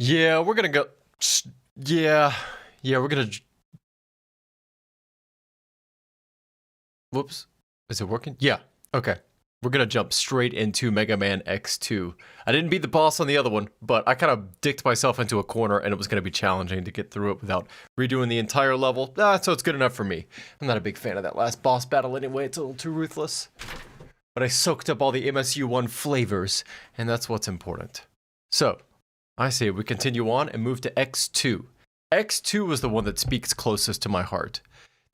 Yeah, we're gonna go. Yeah, we're gonna. Whoops. Is it working? Yeah. Okay. We're gonna jump straight into Mega Man X2. I didn't beat the boss on the other one, but I kind of dicked myself into a corner, and it was gonna be challenging to get through it without redoing the entire level. So it's good enough for me. I'm not a big fan of that last boss battle anyway. It's a little too ruthless. But I soaked up all the MSU-1 flavors, and that's what's important. So, I say we continue on and move to X2. X2 was the one that speaks closest to my heart.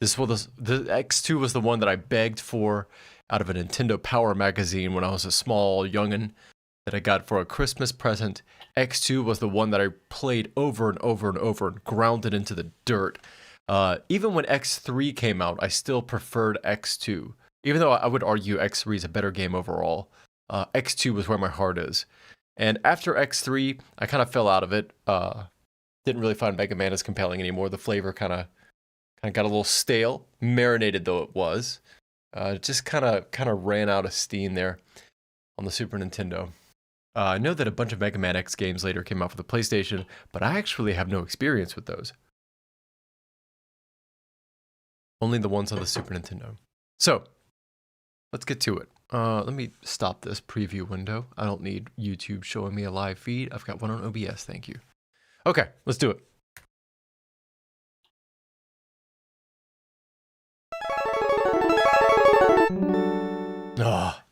The X2 was the one that I begged for out of a Nintendo Power magazine when I was a small youngin' that I got for a Christmas present. X2 was the one that I played over and over and over and ground it into the dirt. Even when X3 came out, I still preferred X2. Even though I would argue X3 is a better game overall, X2 was where my heart is. And after X3, I kind of fell out of it. Didn't really find Mega Man as compelling anymore. The flavor kind of got a little stale, marinated though it was. Just kind of ran out of steam there on the Super Nintendo. I know that a bunch of Mega Man X games later came out for the PlayStation, but I actually have no experience with those. Only the ones on the Super Nintendo. So, let's get to it. Let me stop this preview window. I don't need YouTube showing me a live feed. I've got one on OBS, thank you. Okay, let's do it. Ah.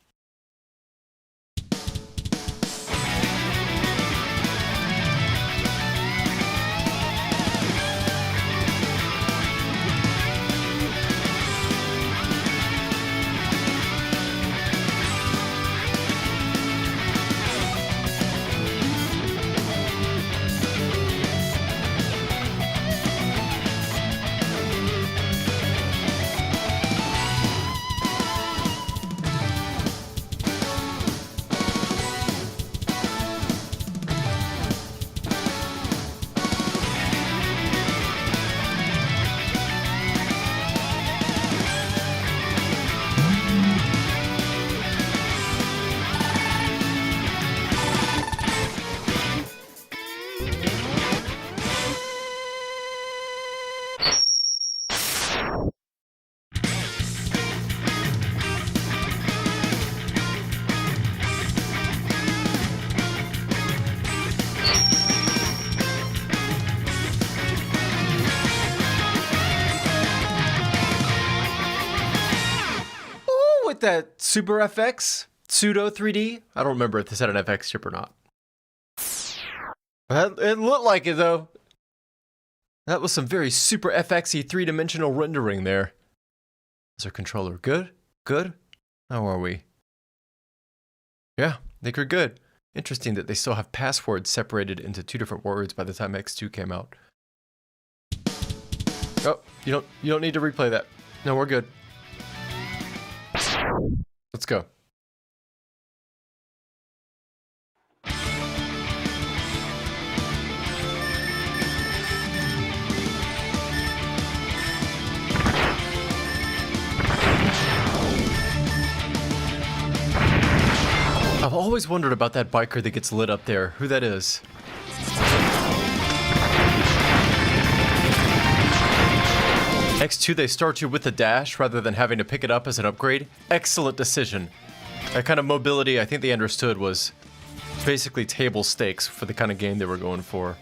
That Super FX pseudo 3D. I don't remember if this had an FX chip or not. It looked like it though. That was some very Super FX-y three-dimensional rendering there. Is our controller good? Good? How are we? Yeah, I think we're good. Interesting that they still have passwords separated into two different words by the time X2 came out. Oh, you don't need to replay that. No, we're good. Let's go. I've always wondered about that biker that gets lit up there, who that is. X2, they start you with the dash rather than having to pick it up as an upgrade. Excellent decision. That kind of mobility, I think they understood, was basically table stakes for the kind of game they were going for.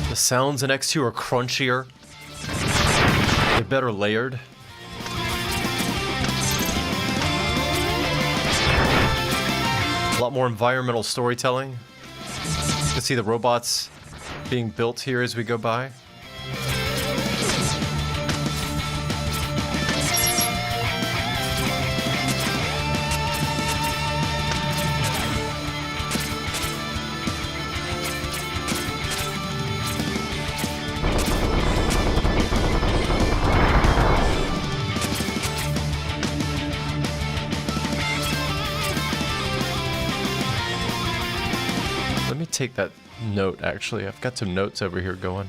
The sounds in X2 are crunchier. They're better layered. A lot more environmental storytelling. You can see the robots being built here as we go by. Take that note, actually. I've got some notes over here going.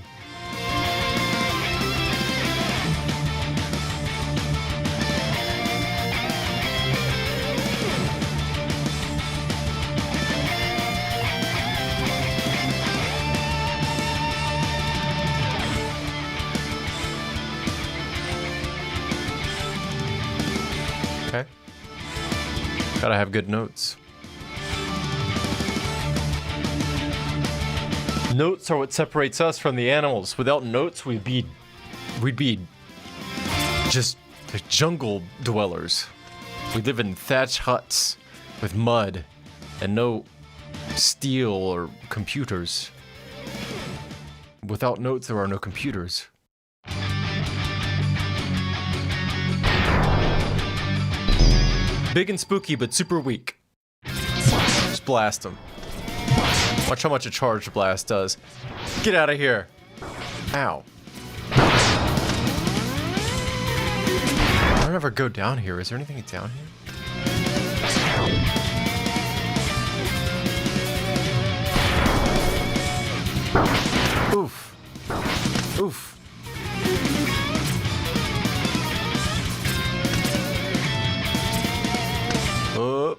Gotta have good notes. Notes are what separates us from the animals. Without notes, we'd be just the jungle dwellers. We live in thatch huts with mud and no steel or computers. Without notes, there are no computers. Big and spooky, but super weak. Just blast them. Watch how much a charged blast does. Get out of here. Ow. I don't ever go down here. Is there anything down here? Oof. Oof. Oh.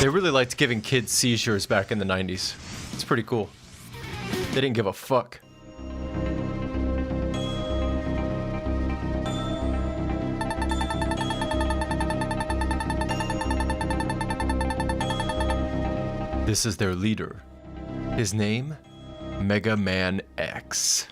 They really liked giving kids seizures back in the 90s. It's pretty cool. They didn't give a fuck. This is their leader. His name? Mega Man X.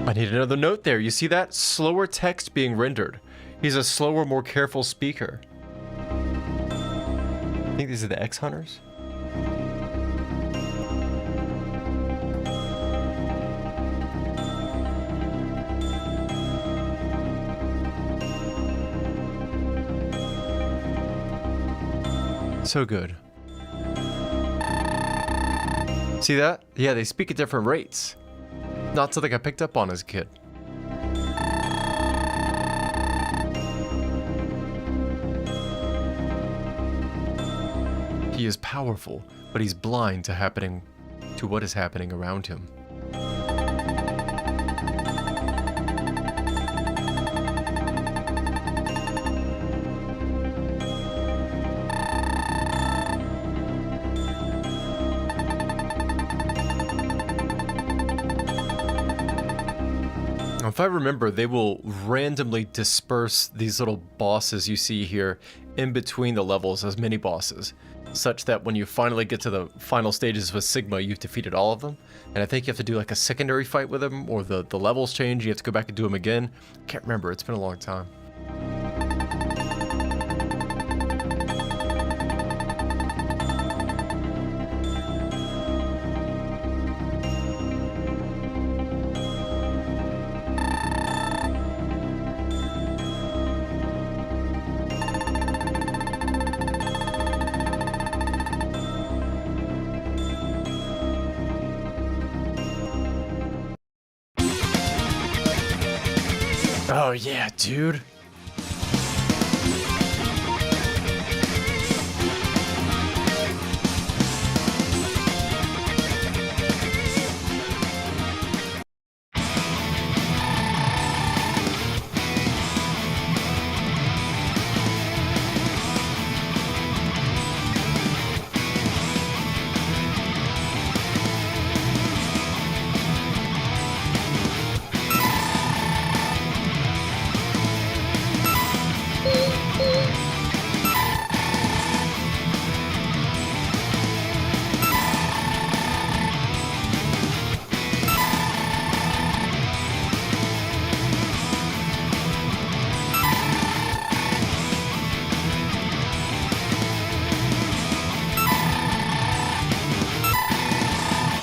I need another note there. You see that? Slower text being rendered. He's a slower, more careful speaker. I think these are the X-Hunters? So good. See that? Yeah, they speak at different rates. Not something I picked up on as a kid. He is powerful, but he's blind to what is happening around him. If I remember, they will randomly disperse these little bosses you see here in between the levels as mini bosses, such that when you finally get to the final stages with Sigma, you've defeated all of them. And I think you have to do like a secondary fight with them, or the levels change, you have to go back and do them again. I can't remember, it's been a long time. Oh yeah, dude.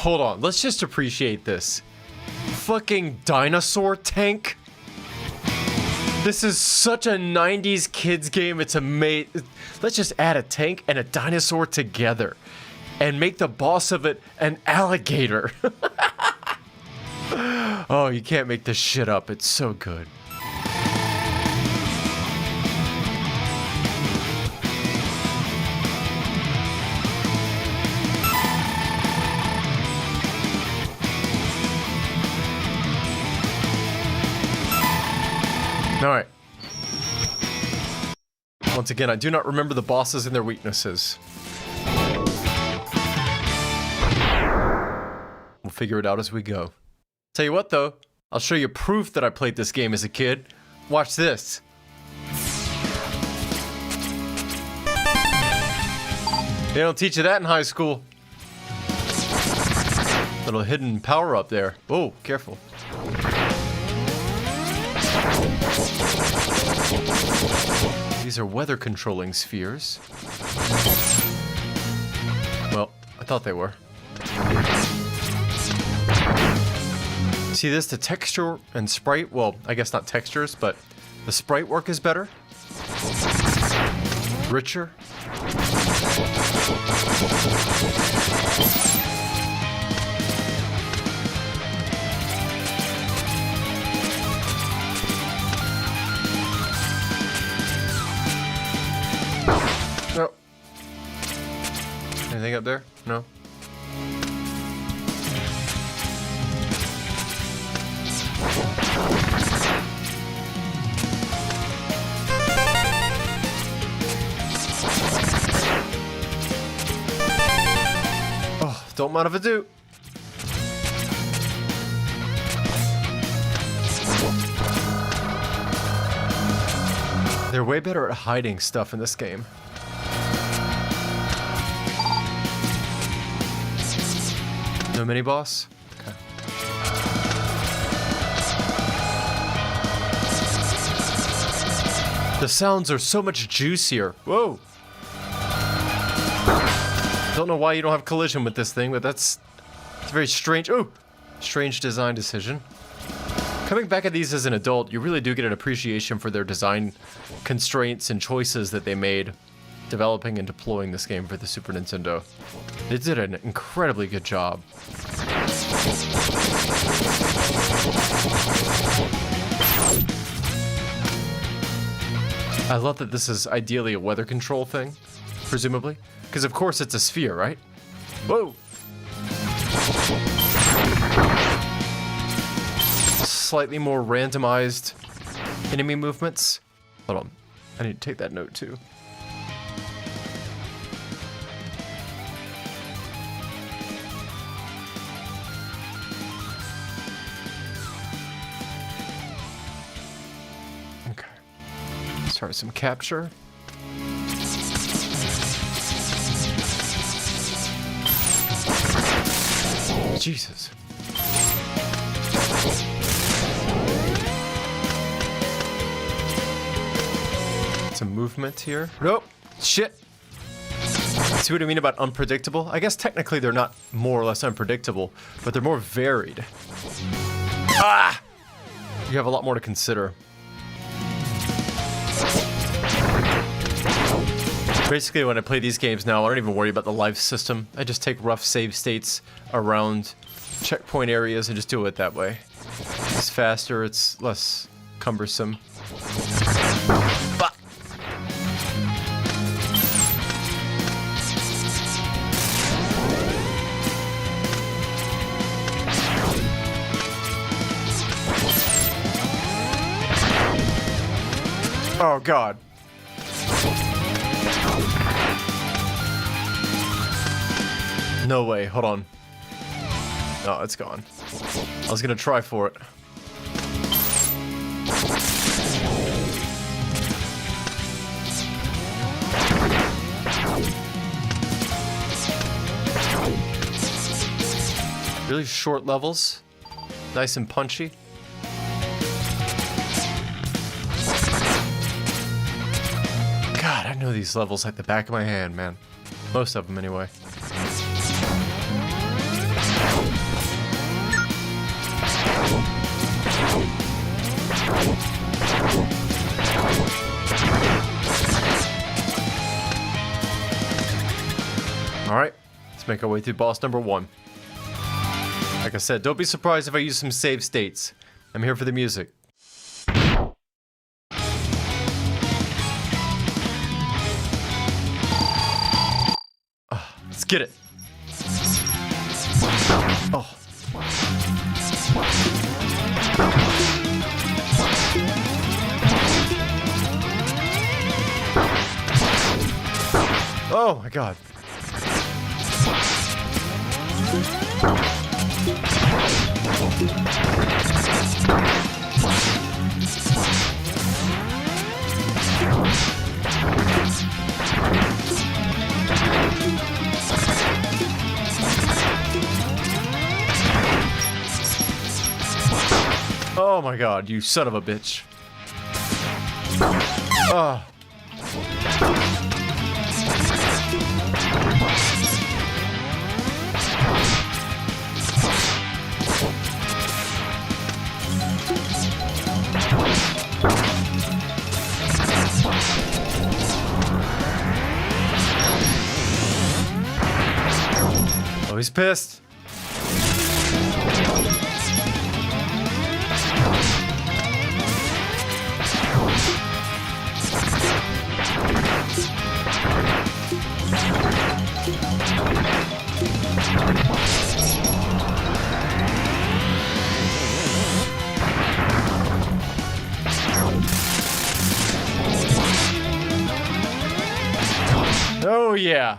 Hold on, let's just appreciate this. Fucking dinosaur tank? This is such a 90s kids game, it's amazing. Let's just add a tank and a dinosaur together and make the boss of it an alligator. Oh, you can't make this shit up, it's so good. Alright. Once again, I do not remember the bosses and their weaknesses. We'll figure it out as we go. Tell you what, though. I'll show you proof that I played this game as a kid. Watch this. They don't teach you that in high school. Little hidden power up there. Oh, careful. These are weather controlling spheres. Well, I thought they were. See this? The texture and sprite, well, I guess not textures, but the sprite work is better. Richer. No. Anything up there? No. Oh, don't mind if I do. They're way better at hiding stuff in this game. No mini boss? Okay. The sounds are so much juicier. Whoa! Don't know why you don't have collision with this thing, but it's a very strange. Oh! Strange design decision. Coming back at these as an adult, you really do get an appreciation for their design constraints and choices that they made developing and deploying this game for the Super Nintendo. They did an incredibly good job. I love that this is ideally a weather control thing, presumably. Because of course it's a sphere, right? Whoa! Slightly more randomized enemy movements. Hold on. I need to take that note too. Okay. Start some capture. Jesus. Some movement here. Nope. Shit. See what I mean about unpredictable? I guess technically they're not more or less unpredictable, but they're more varied. Ah! You have a lot more to consider. Basically, when I play these games now, I don't even worry about the life system. I just take rough save states around checkpoint areas and just do it that way. It's faster, it's less cumbersome. Bah! Oh, God. No way, hold on. Oh, it's gone. I was gonna try for it. Really short levels. Nice and punchy. God, I know these levels like the back of my hand, man. Most of them, anyway. Alright, let's make our way through boss number 1. Like I said, don't be surprised if I use some save states. I'm here for the music. Let's get it. Oh. Oh my god. Oh my god, you son of a bitch. Oh. Oh, he's pissed. Oh yeah.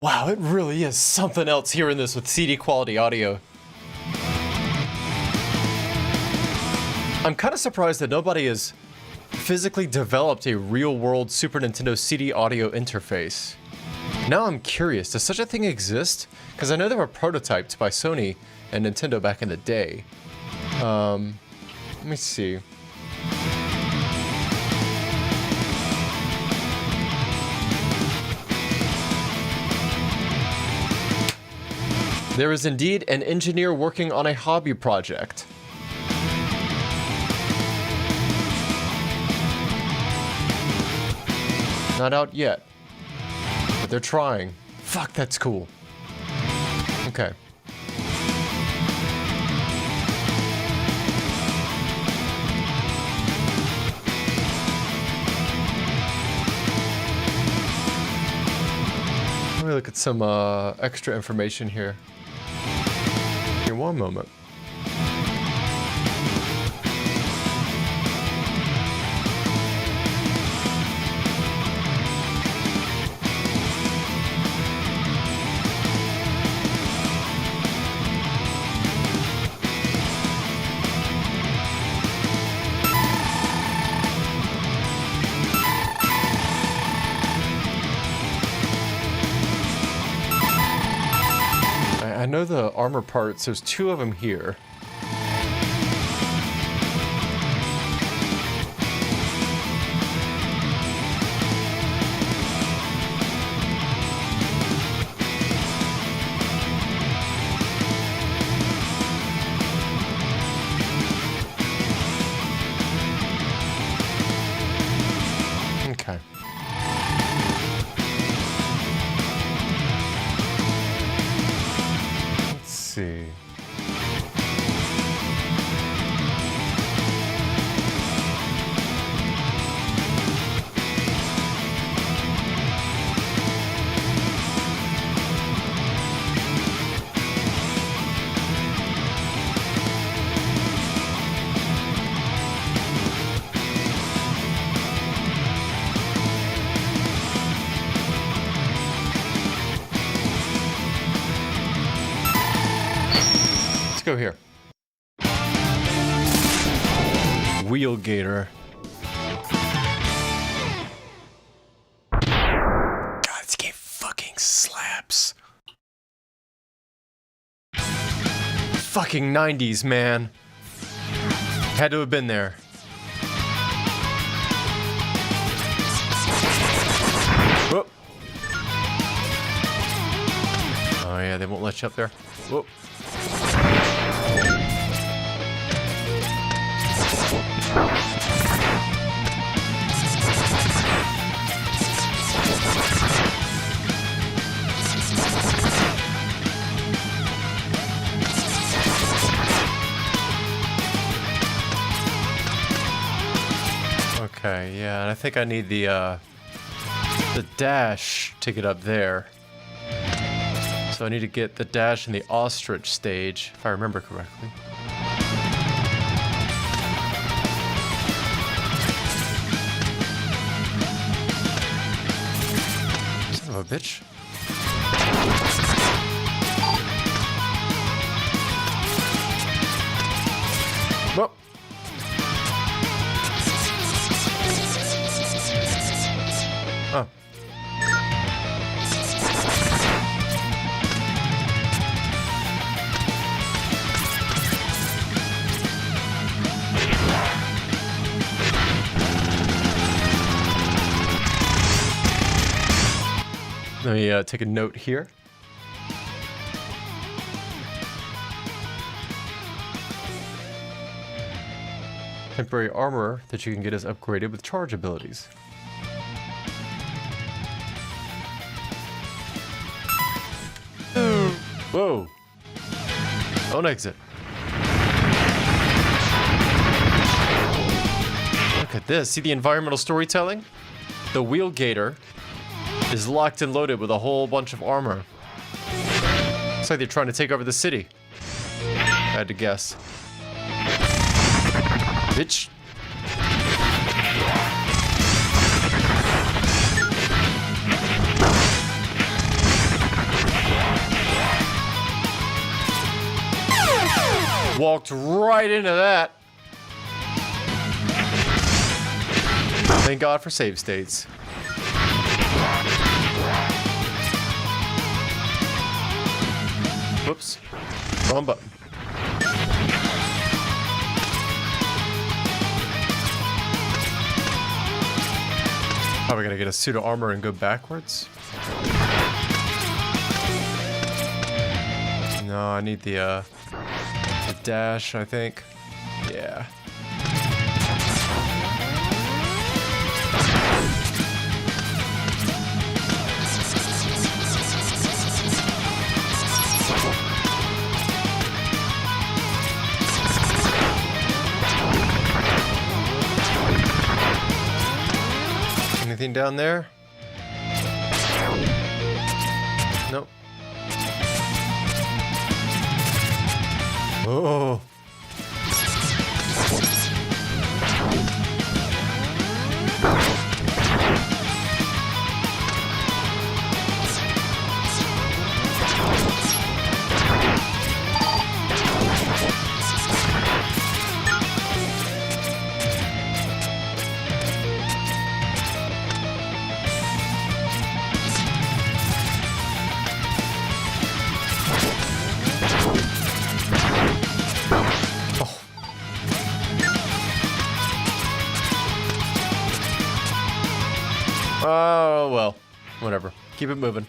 Wow, it really is something else hearing this with CD quality audio. I'm kind of surprised that nobody has physically developed a real-world Super Nintendo CD audio interface. Now I'm curious, does such a thing exist? Because I know they were prototyped by Sony and Nintendo back in the day. Let me see. There is indeed an engineer working on a hobby project. Not out yet, but they're trying. Fuck, that's cool. Okay. Let me look at some extra information here. Give me one moment. I know the armor parts, there's two of them here. Okay. See. Go here. Wheel Gator. God, this game fucking slaps. Fucking 90s, man. Had to have been there. Whoop. Oh yeah, they won't let you up there. Whoop. Okay, yeah, and I think I need the dash to get up there. So I need to get the dash in the ostrich stage, if I remember correctly. Son of a bitch. Whoa. Oh. Let me take a note here. Temporary armor that you can get is upgraded with charge abilities. Whoa. Don't exit. Look at this. See the environmental storytelling? The wheel gator is locked and loaded with a whole bunch of armor. Looks like they're trying to take over the city. I had to guess. Bitch. Walked right into that. Thank God for save states. Whoops. Wrong button. Probably gonna get a suit of armor and go backwards. No, I need the dash, I think. Yeah. Anything down there? Nope. Oh. Oh, well, whatever. Keep it moving.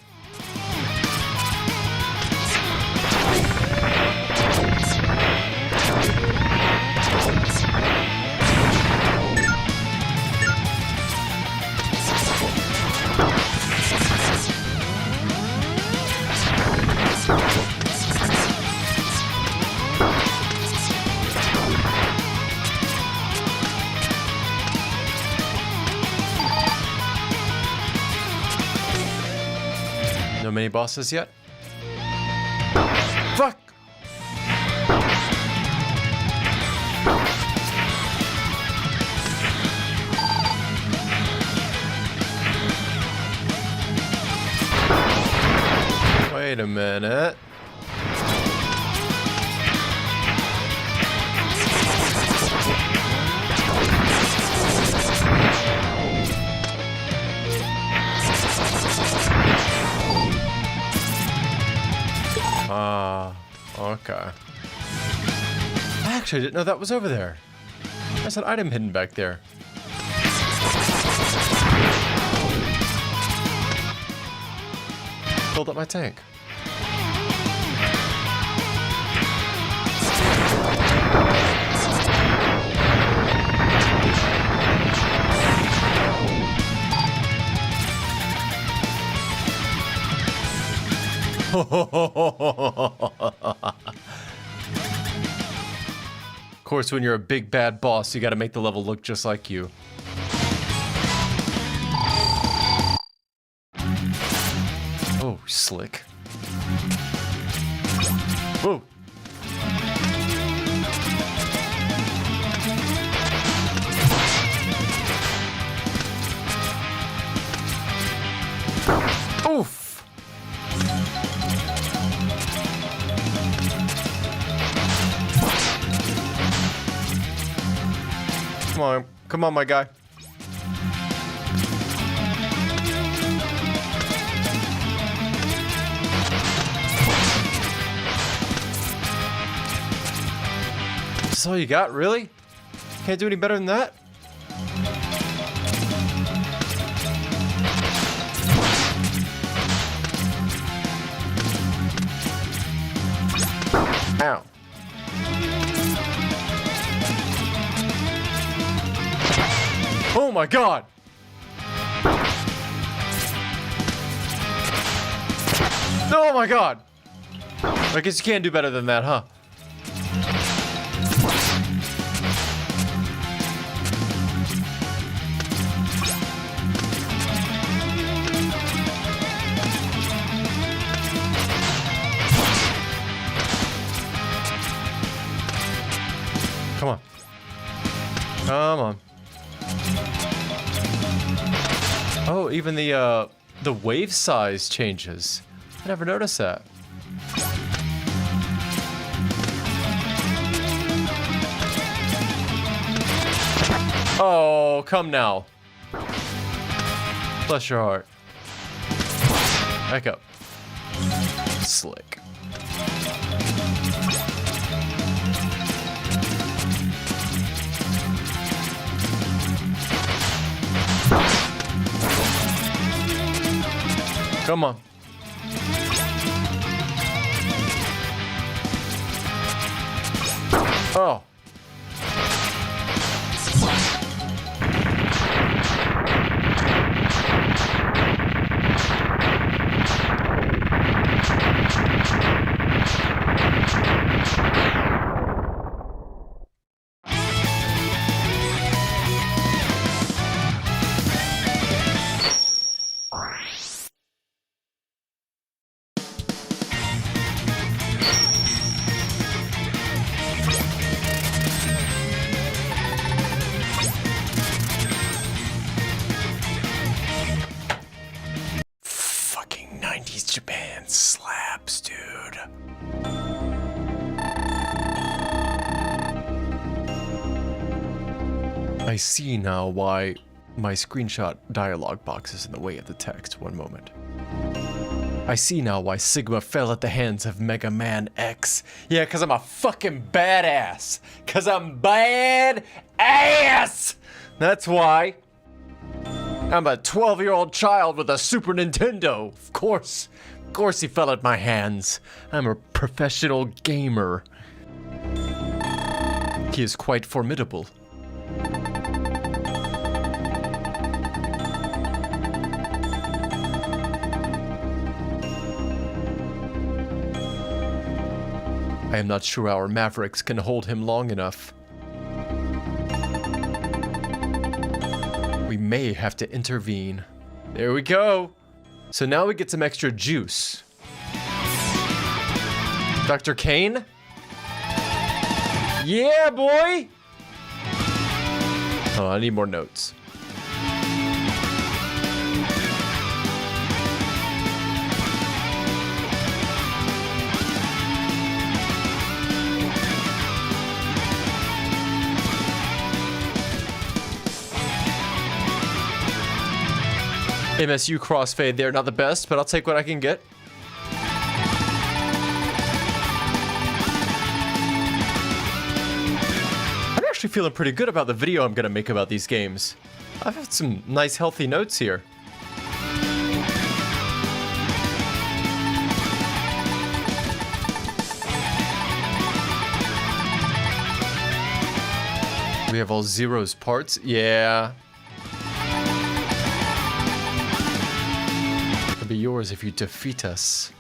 No mini bosses yet? Fuck! Wait a minute. Ah, okay. Actually, I didn't know that was over there. There's an item hidden back there. Filled up my tank. Of course, when you're a big bad boss, you gotta make the level look just like you. Slick. Whoa. Oof. Come on, my guy. That's all you got, really? Can't do any better than that? Ow. Oh my god! Oh my god! I guess you can't do better than that, huh? Come on. Come on. Oh, even the wave size changes. I never noticed that. Oh, come now. Bless your heart. Back up. Slick. Come on. Oh. Japan slaps, dude. I see now why my screenshot dialog box is in the way of the text. One moment. I see now why Sigma fell at the hands of Mega Man X. Yeah, cause I'm a fucking badass. Cause I'm bad ass. That's why. I'm a 12-year-old child with a Super Nintendo. Of course he fell at my hands. I'm a professional gamer. He is quite formidable. I am not sure our Mavericks can hold him long enough. We may have to intervene. There we go. So now we get some extra juice. Dr. Kane? Yeah, boy! Oh, I need more notes. MSU crossfade there, not the best, but I'll take what I can get. I'm actually feeling pretty good about the video I'm gonna make about these games. I've had some nice healthy notes here. We have all Zero's parts, yeah. Be yours if you defeat us.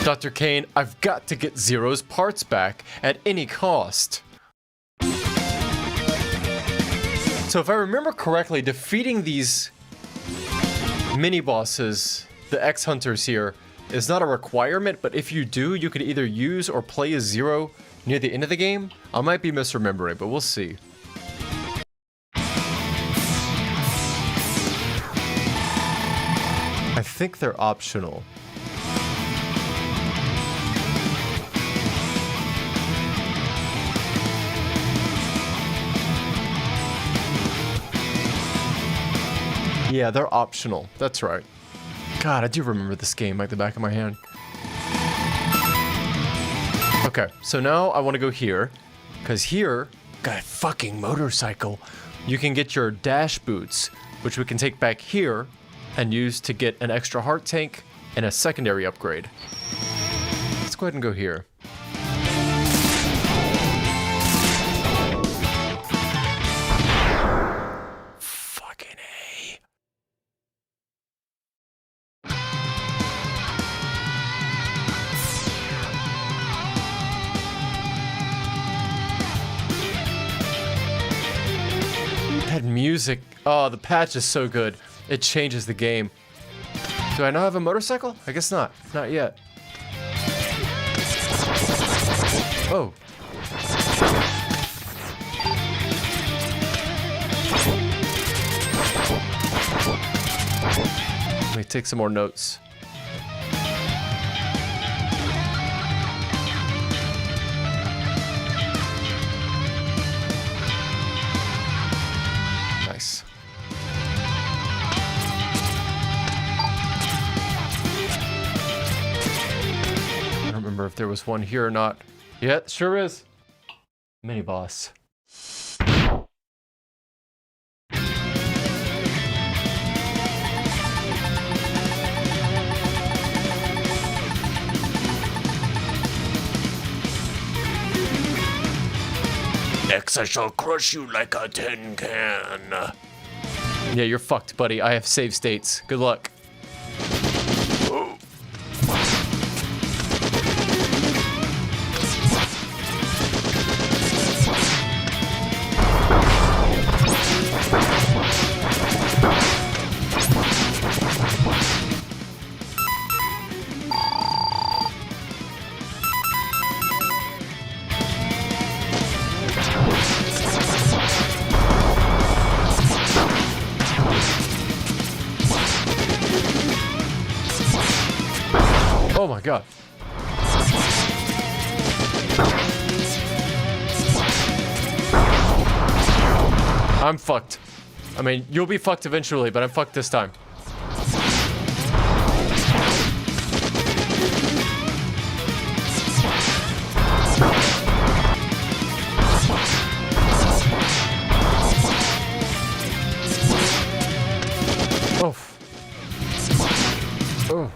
Dr. Kane, I've got to get Zero's parts back at any cost. So if I remember correctly, defeating these mini-bosses, the X-Hunters here, is not a requirement, but if you do, you can either use or play as Zero near the end of the game. I might be misremembering, but we'll see. I think they're optional. Yeah, they're optional. That's right. God, I do remember this game like the back of my hand. Okay, so now I want to go here, because here, got a fucking motorcycle. You can get your dash boots, which we can take back here and use to get an extra heart tank and a secondary upgrade. Let's go ahead and go here. Fucking A. That music, oh, the patch is so good. It changes the game. Do I now have a motorcycle? I guess not. Not yet. Oh. Let me take some more notes. Nice. I don't remember if there was one here or not. Yeah, sure is. Mini boss. Next, I shall crush you like a tin can. Yeah, you're fucked, buddy. I have save states. Good luck. Oh my god. I'm fucked. I mean, you'll be fucked eventually, but I'm fucked this time. Oh. Oh.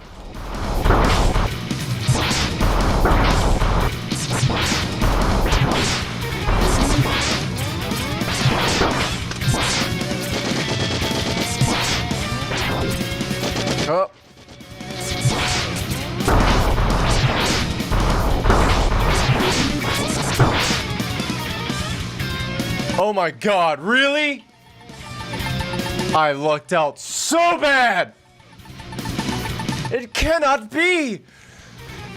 Oh. Oh my god, really? I lucked out so bad! It cannot be!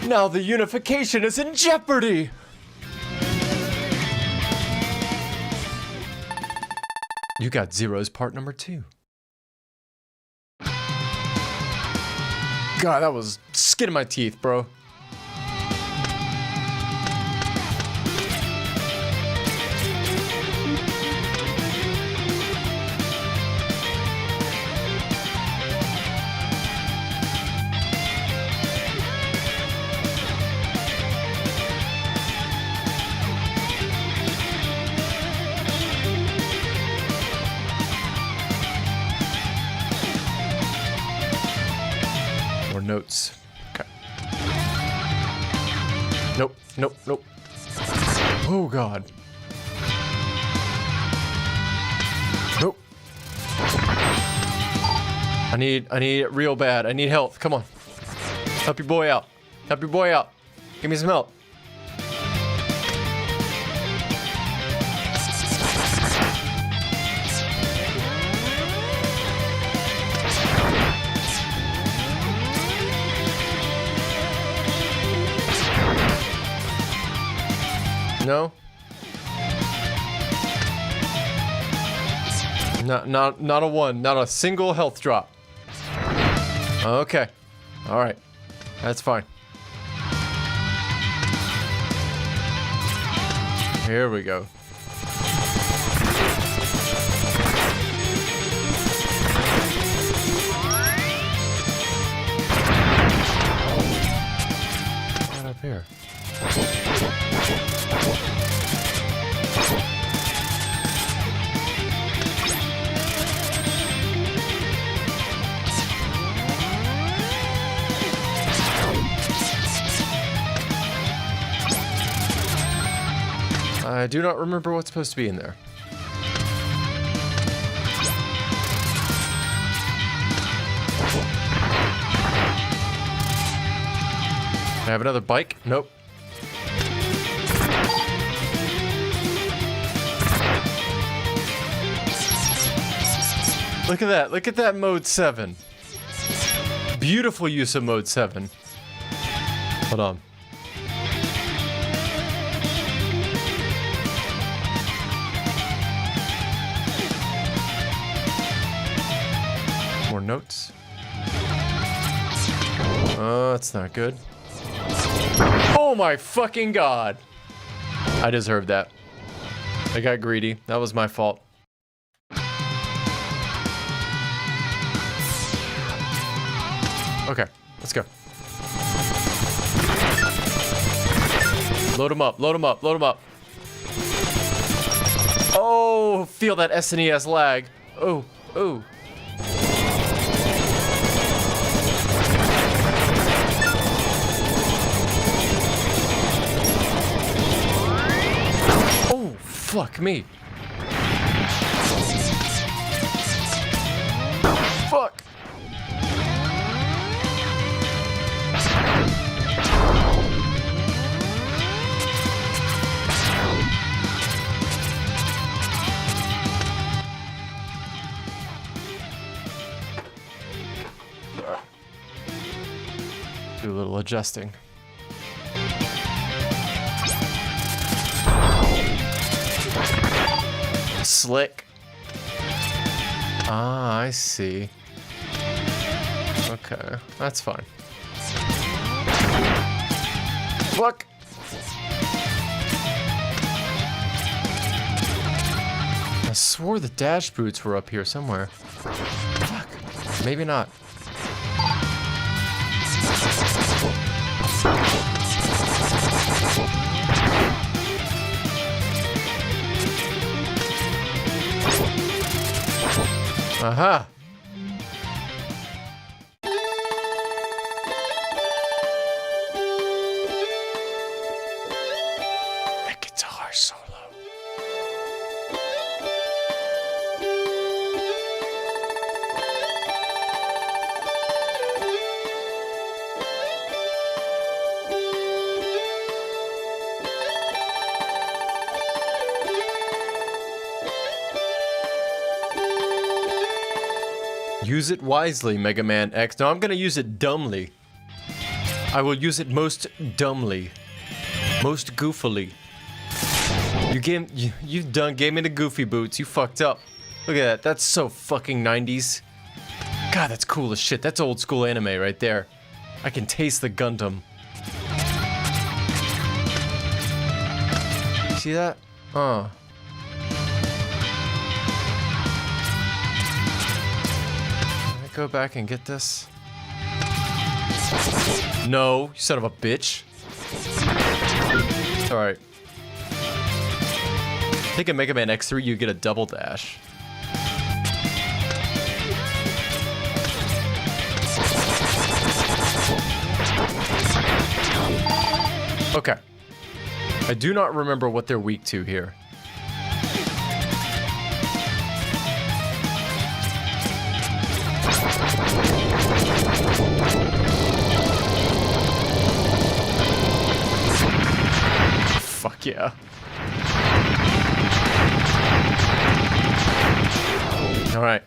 Now the unification is in jeopardy! You got Zero's part number 2. God, that was skin in my teeth, bro. Notes. Okay. Nope, nope, nope. Oh god. Nope. I need it real bad. I need health. Come on. Help your boy out. Help your boy out. Give me some help. No? Not a one. Not a single health drop. Okay. Alright. That's fine. Here we go. Right up here. I do not remember what's supposed to be in there. I have another bike? Nope. Look at that. Look at that mode 7. Beautiful use of mode 7. Hold on. More notes. Oh, that's not good. Oh my fucking god! I deserved that. I got greedy. That was my fault. Okay, let's go. Load him up, load him up, load him up. Oh, feel that SNES lag. Oh, oh. Oh, fuck me. Fuck. Do a little adjusting. Slick. Ah, I see. Okay, that's fine. Fuck. I swore the dash boots were up here somewhere. Fuck. Maybe not. Aha! The guitar solo. Use it wisely, Mega Man X. No, I'm gonna use it dumbly. I will use it most dumbly. Most goofily. You gave me the goofy boots. You fucked up. Look at that. That's so fucking 90s. God, that's cool as shit. That's old school anime right there. I can taste the Gundam. See that? Go back and get this? No, you son of a bitch. Alright. I think in Mega Man X3 you get a double dash. Okay. I do not remember what they're weak to here. Fuck yeah. All right.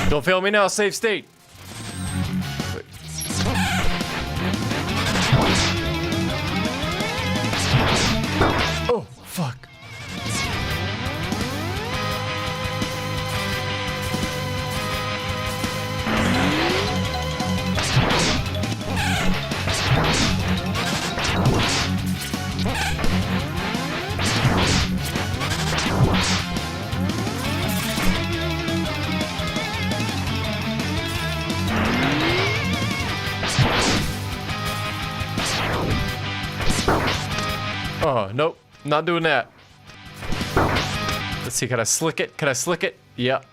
Don't fail me now, save state. Wait. Oh, fuck. Oh, nope. Not doing that. Let's see, can I slick it? Can I slick it? Yep.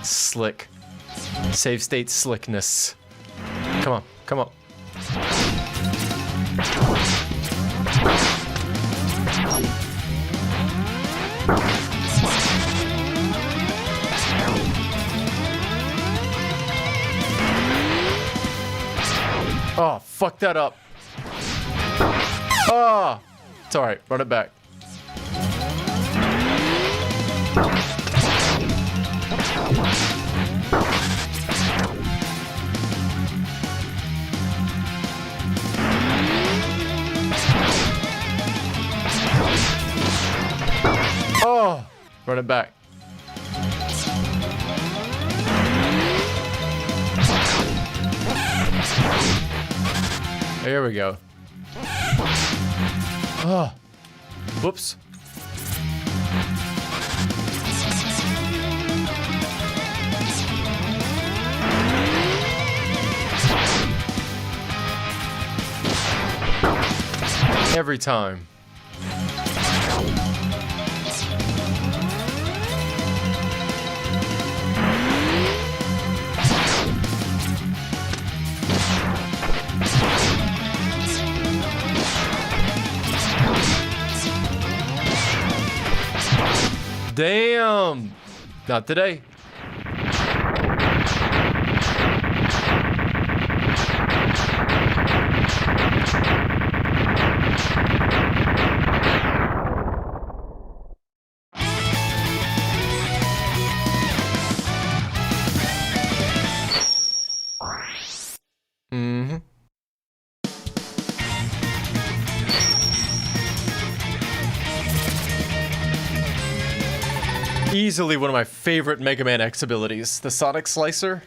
Slick. Save state slickness. Come on, come on. Oh, fuck that up. Oh! It's alright, run it back. Oh! Run it back. There we go. Oh. Whoops. Every time. Damn! Not today. Mm-hmm. Easily one of my favorite Mega Man X abilities, the Sonic Slicer.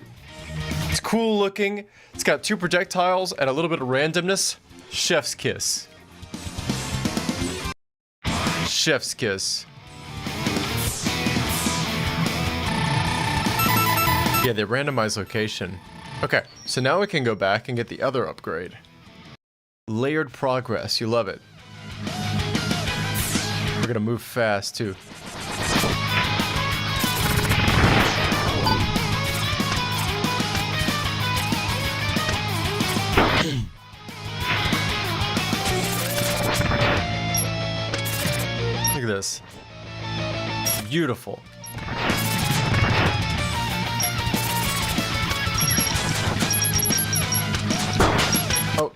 It's cool looking, it's got 2 projectiles and a little bit of randomness. Chef's kiss. Chef's kiss. Yeah, they randomized location. Okay, so now we can go back and get the other upgrade. Layered progress, you love it. We're gonna move fast too. Look at this. Beautiful. Oh.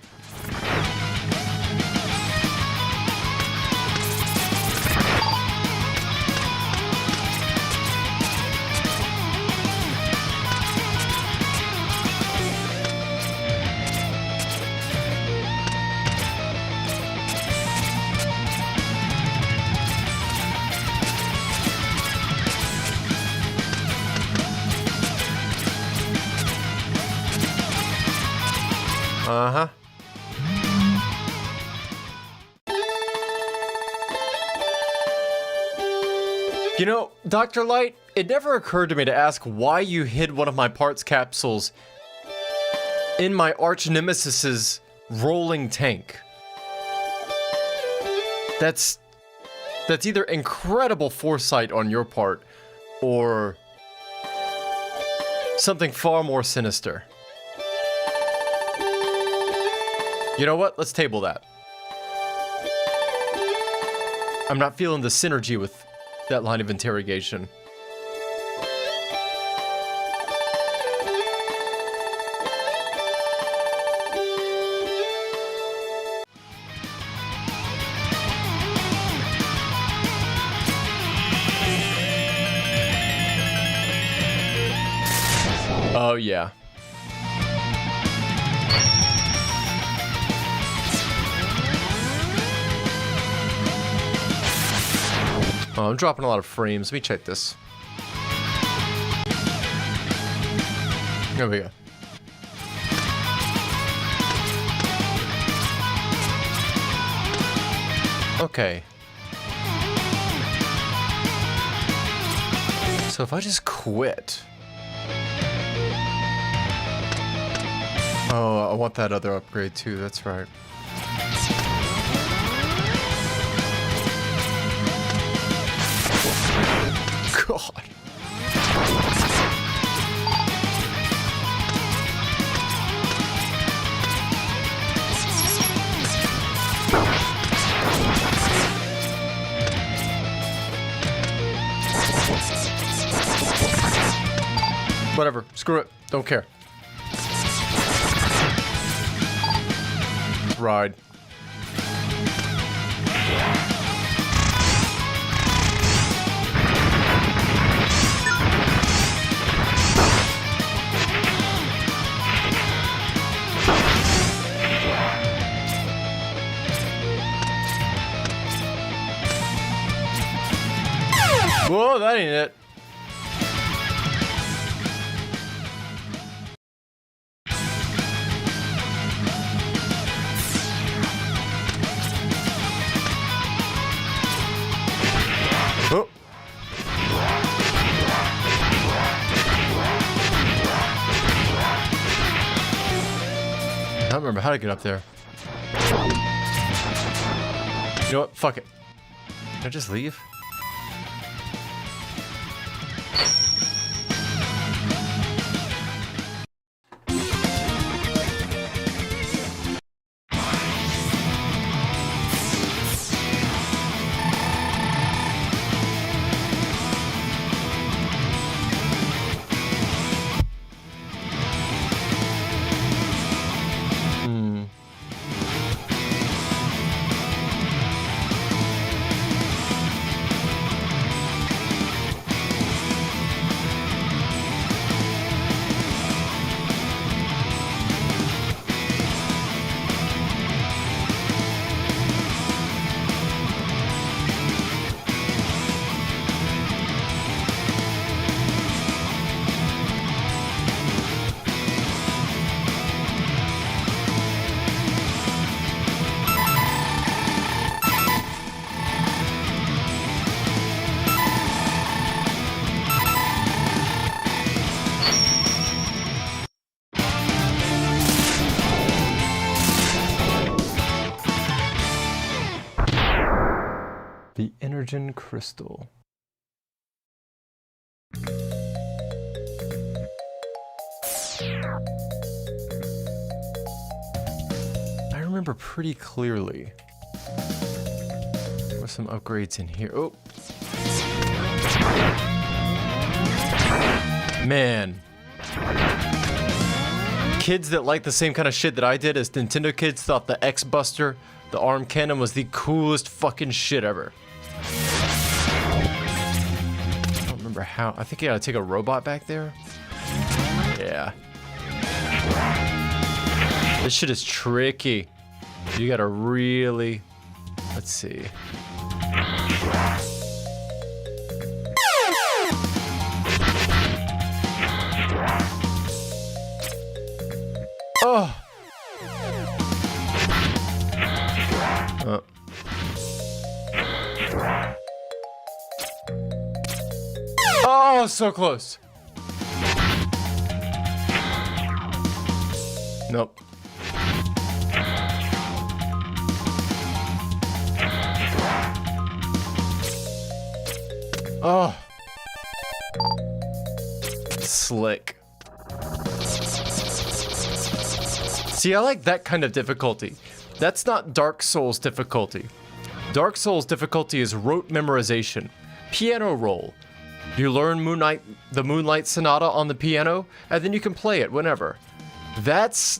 Uh-huh. You know, Dr. Light, it never occurred to me to ask why you hid one of my parts capsules in my arch nemesis's rolling tank. That's either incredible foresight on your part or something far more sinister. You know what? Let's table that. I'm not feeling the synergy with that line of interrogation. Oh, yeah. Oh, I'm dropping a lot of frames. Let me check this. There we go. Okay. So if I just quit... Oh, I want that other upgrade too, that's right. God. Whatever, screw it, don't care. Ride. Whoa, that ain't it. Oh. I don't remember how to get up there. You know what? Fuck it. Can I just leave? The Energen Crystal. I remember pretty clearly. There's some upgrades in here. Oh. Man. Kids that like the same kind of shit that I did as Nintendo kids thought the X-Buster, the arm cannon, was the coolest fucking shit ever. I don't remember how. I think you gotta take a robot back there. Yeah. This shit is tricky. You gotta really... Let's see. Oh! Oh, so close. Nope. Oh. Slick. See, I like that kind of difficulty. That's not Dark Souls difficulty. Dark Souls difficulty is rote memorization. Piano roll. You learn the Moonlight Sonata on the piano, and then you can play it whenever. That's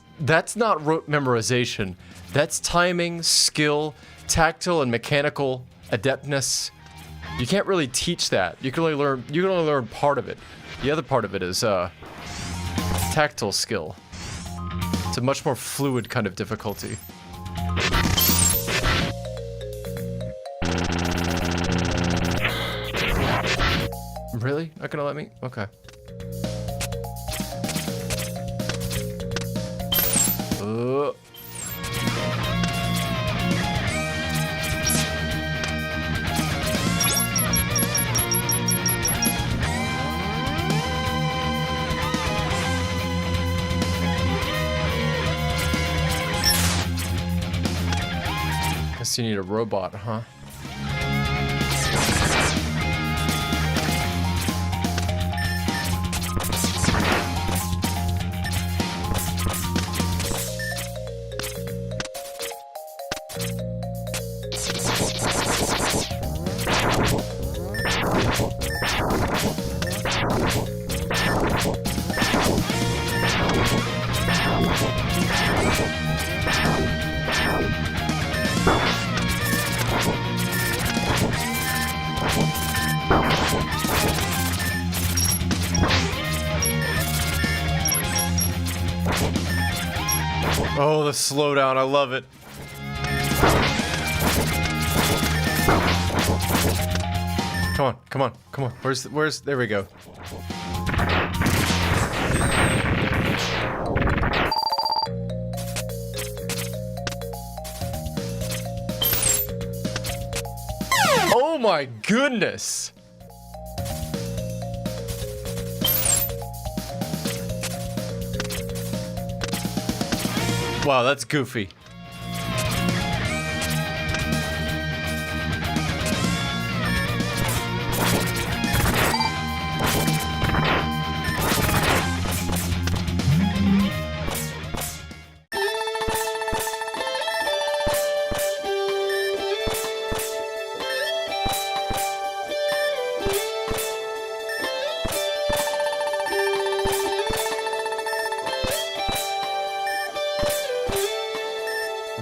not rote memorization. That's timing, skill, tactile and mechanical adeptness. You can't really teach that. You can only learn part of it. The other part of it is tactile skill. It's a much more fluid kind of difficulty. Really? Not gonna let me? Okay. Guess you need a robot, huh? Oh, the slowdown, I love it. Come on, come on, come on. Where's, there we go. Oh my goodness. Wow, that's goofy.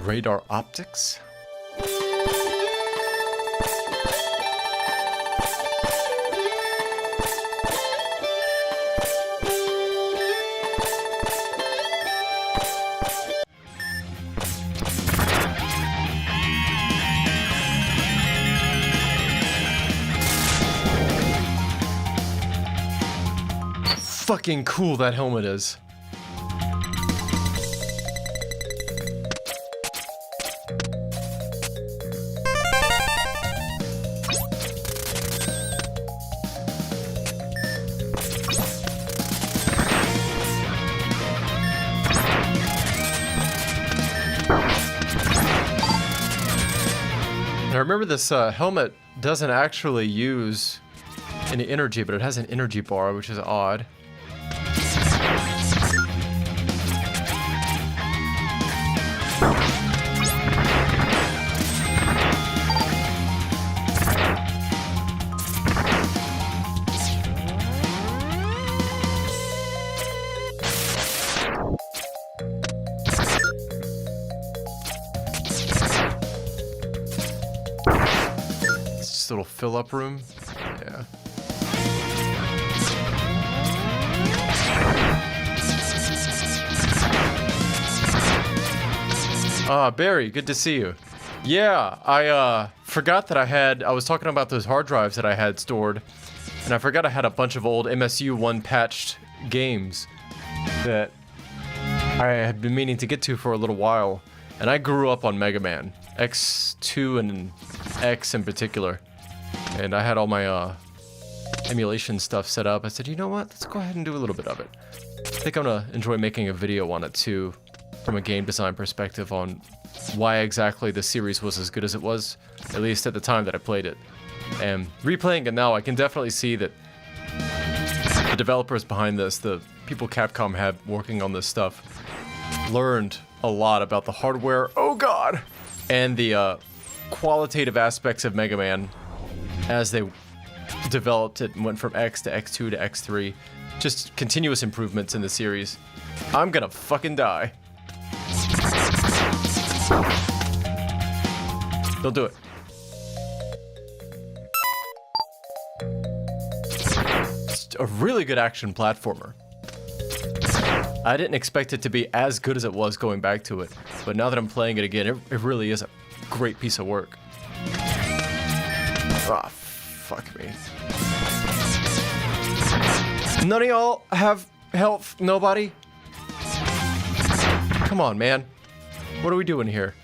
Radar optics? Fucking cool that helmet is. I remember this helmet doesn't actually use any energy, but it has an energy bar, which is odd. Little fill-up room. Yeah. Ah, Barry, good to see you. Yeah, I forgot that I was talking about those hard drives that I had stored, and I forgot I had a bunch of old MSU-1 patched games that I had been meaning to get to for a little while, and I grew up on Mega Man, X2 and X in particular. And I had all my emulation stuff set up. I said, you know what? Let's go ahead and do a little bit of it. I think I'm gonna enjoy making a video on it too, from a game design perspective, on why exactly the series was as good as it was, at least at the time that I played it. And replaying it now, I can definitely see that the developers behind this, the people Capcom had working on this stuff, learned a lot about the hardware, oh god, and the qualitative aspects of Mega Man as they developed it and went from X to X2 to X3. Just continuous improvements in the series. I'm gonna fucking die. Don't do it. It's a really good action platformer. I didn't expect it to be as good as it was going back to it, but now that I'm playing it again, it really is a great piece of work. Ah, fuck me. None of y'all have health? Nobody? Come on, man. What are we doing here?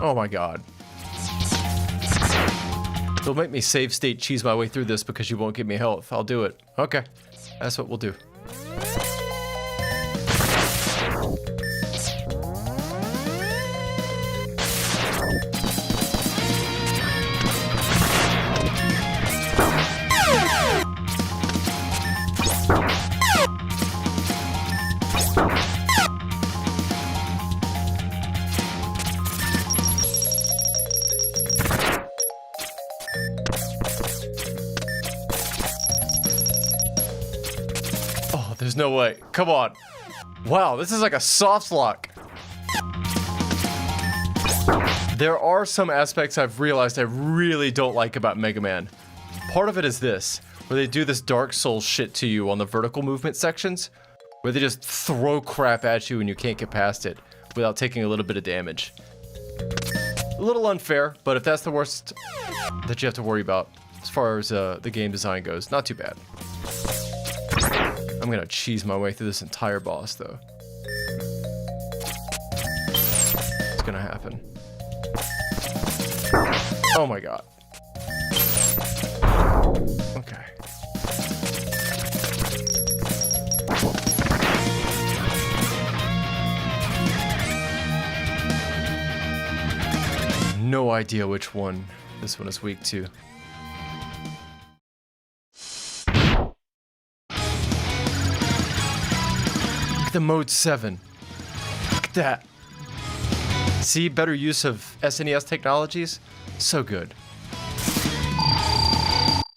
Oh my god. Don't make me save state cheese my way through this because you won't give me health. I'll do it. Okay. That's what we'll do. There's no way. Come on. Wow, this is like a soft lock. There are some aspects I've realized I really don't like about Mega Man. Part of it is this, where they do this Dark Souls shit to you on the vertical movement sections, where they just throw crap at you and you can't get past it without taking a little bit of damage. A little unfair, but if that's the worst that you have to worry about as far as the game design goes, not too bad. I'm gonna cheese my way through this entire boss, though. It's gonna happen. Oh my god. Okay. No idea which one this one is weak to. The mode 7. Look at that. See, better use of SNES technologies? So good.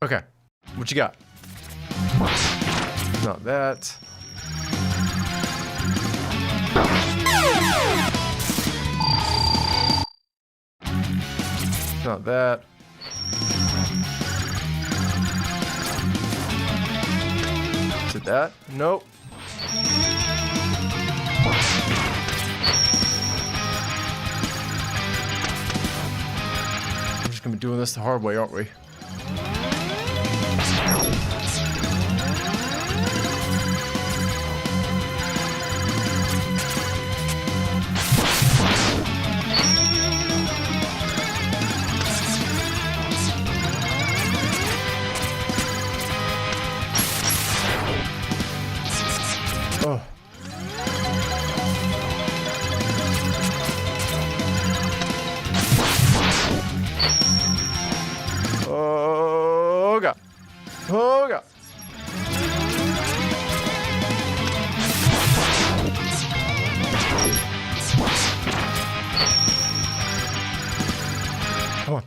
Okay, what you got? Not that. Not that. Is it that? Nope. We're just gonna be doing this the hard way, aren't we? Oh. Oh god. Oh god. Come on.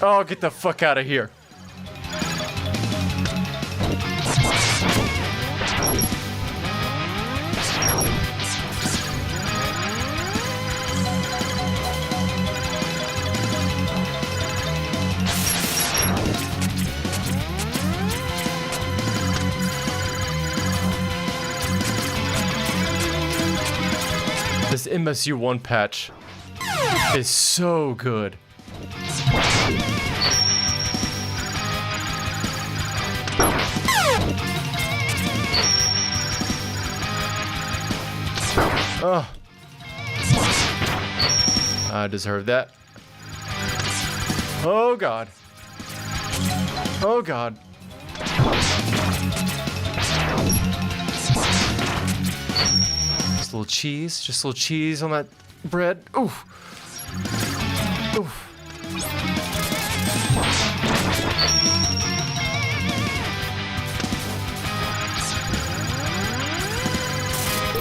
Oh, get the fuck out of here. This MSU-1 patch is so good. Oh. I deserve that. Oh god. Oh god. Just a little cheese. Just a little cheese on that bread. Oof. Oof.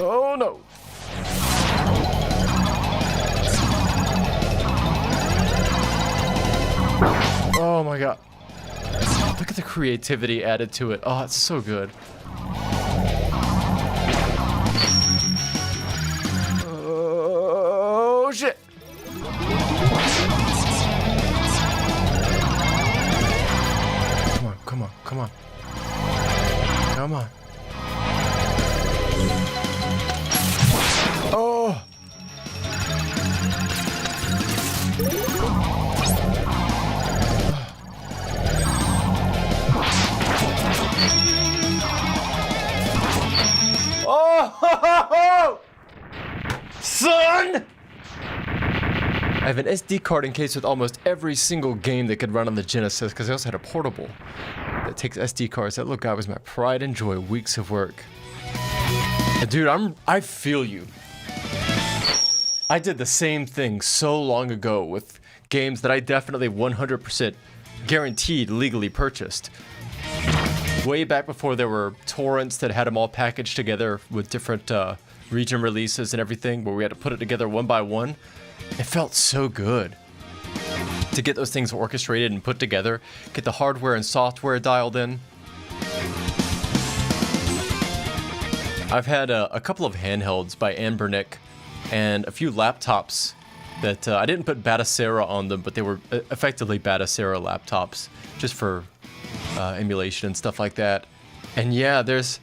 Oh no. Oh my god. Look at the creativity added to it. Oh, it's so good. Oh shit. Come on, come on. Come on. Oh! Oh! Son! I have an SD card in case with almost every single game that could run on the Genesis, because I also had a portable that takes SD cards. That little guy was my pride and joy, weeks of work. And dude, I feel you. I did the same thing so long ago with games that I definitely 100% guaranteed legally purchased. Way back before there were torrents that had them all packaged together with different region releases and everything, where we had to put it together one by one. It felt so good to get those things orchestrated and put together, get the hardware and software dialed in. I've had a couple of handhelds by Anbernic and a few laptops that I didn't put Batacera on them, but they were effectively Batacera laptops just for emulation and stuff like that. And yeah, there's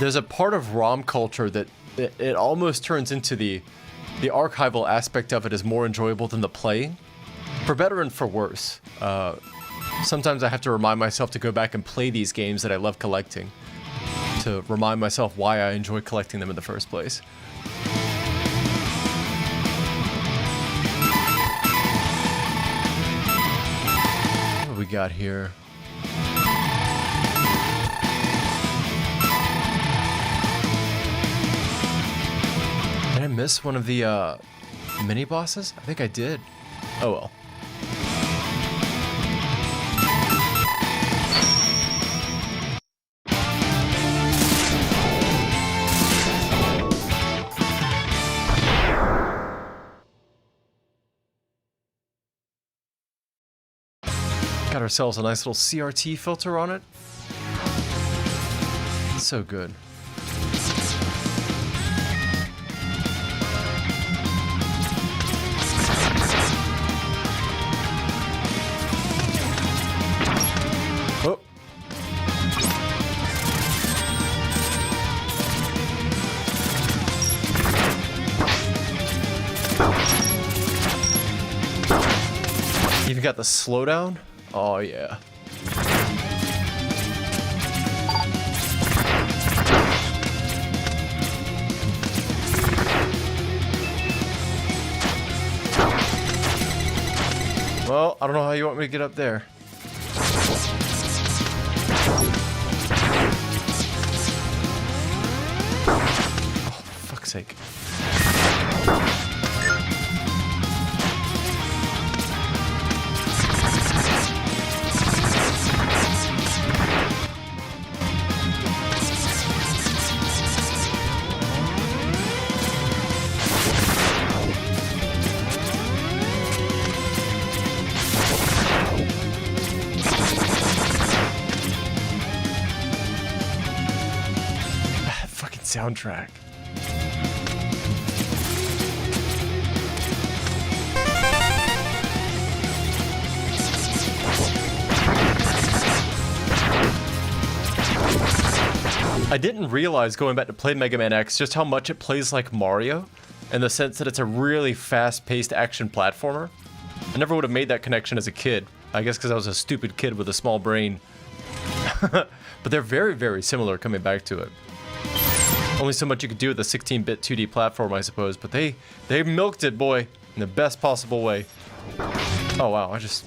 a part of ROM culture that it almost turns into the archival aspect of it is more enjoyable than the playing, for better and for worse. Sometimes I have to remind myself to go back and play these games that I love collecting, to remind myself why I enjoy collecting them in the first place. What do we got here? Did I miss one of the mini bosses? I think I did. Oh well. Got ourselves a nice little CRT filter on it. So good. Oh. Even got the slowdown? Oh yeah. Well, I don't know how you want me to get up there. Oh, fuck's sake. Soundtrack. I didn't realize going back to play Mega Man X just how much it plays like Mario, in the sense that it's a really fast-paced action platformer. I never would have made that connection as a kid. I guess because I was a stupid kid with a small brain. But they're very, very similar coming back to it. Only so much you could do with a 16-bit 2D platform, I suppose, but they milked it, boy, in the best possible way. Oh wow, I just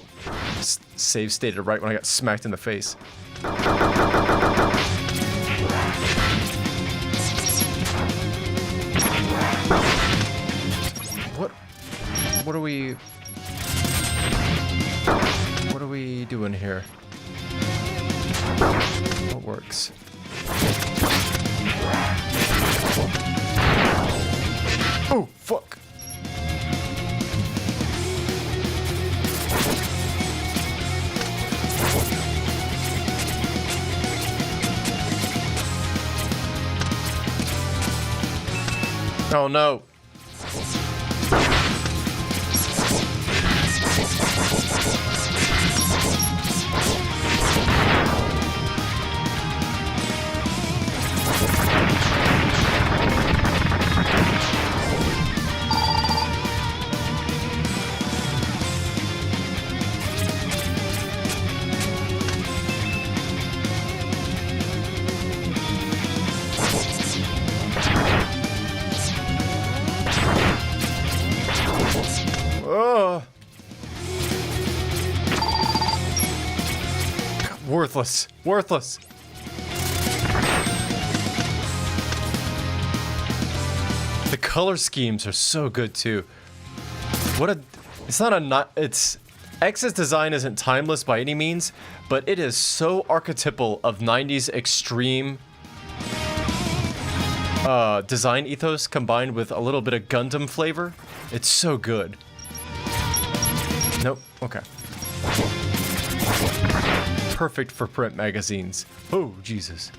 save stated right when I got smacked in the face. What are we doing here? What works? Oh, fuck. Oh no. Worthless. Worthless. The color schemes are so good too. X's design isn't timeless by any means, but it is so archetypal of 90s extreme design ethos combined with a little bit of Gundam flavor. It's so good. Nope. Okay. Perfect for print magazines. Oh, Jesus.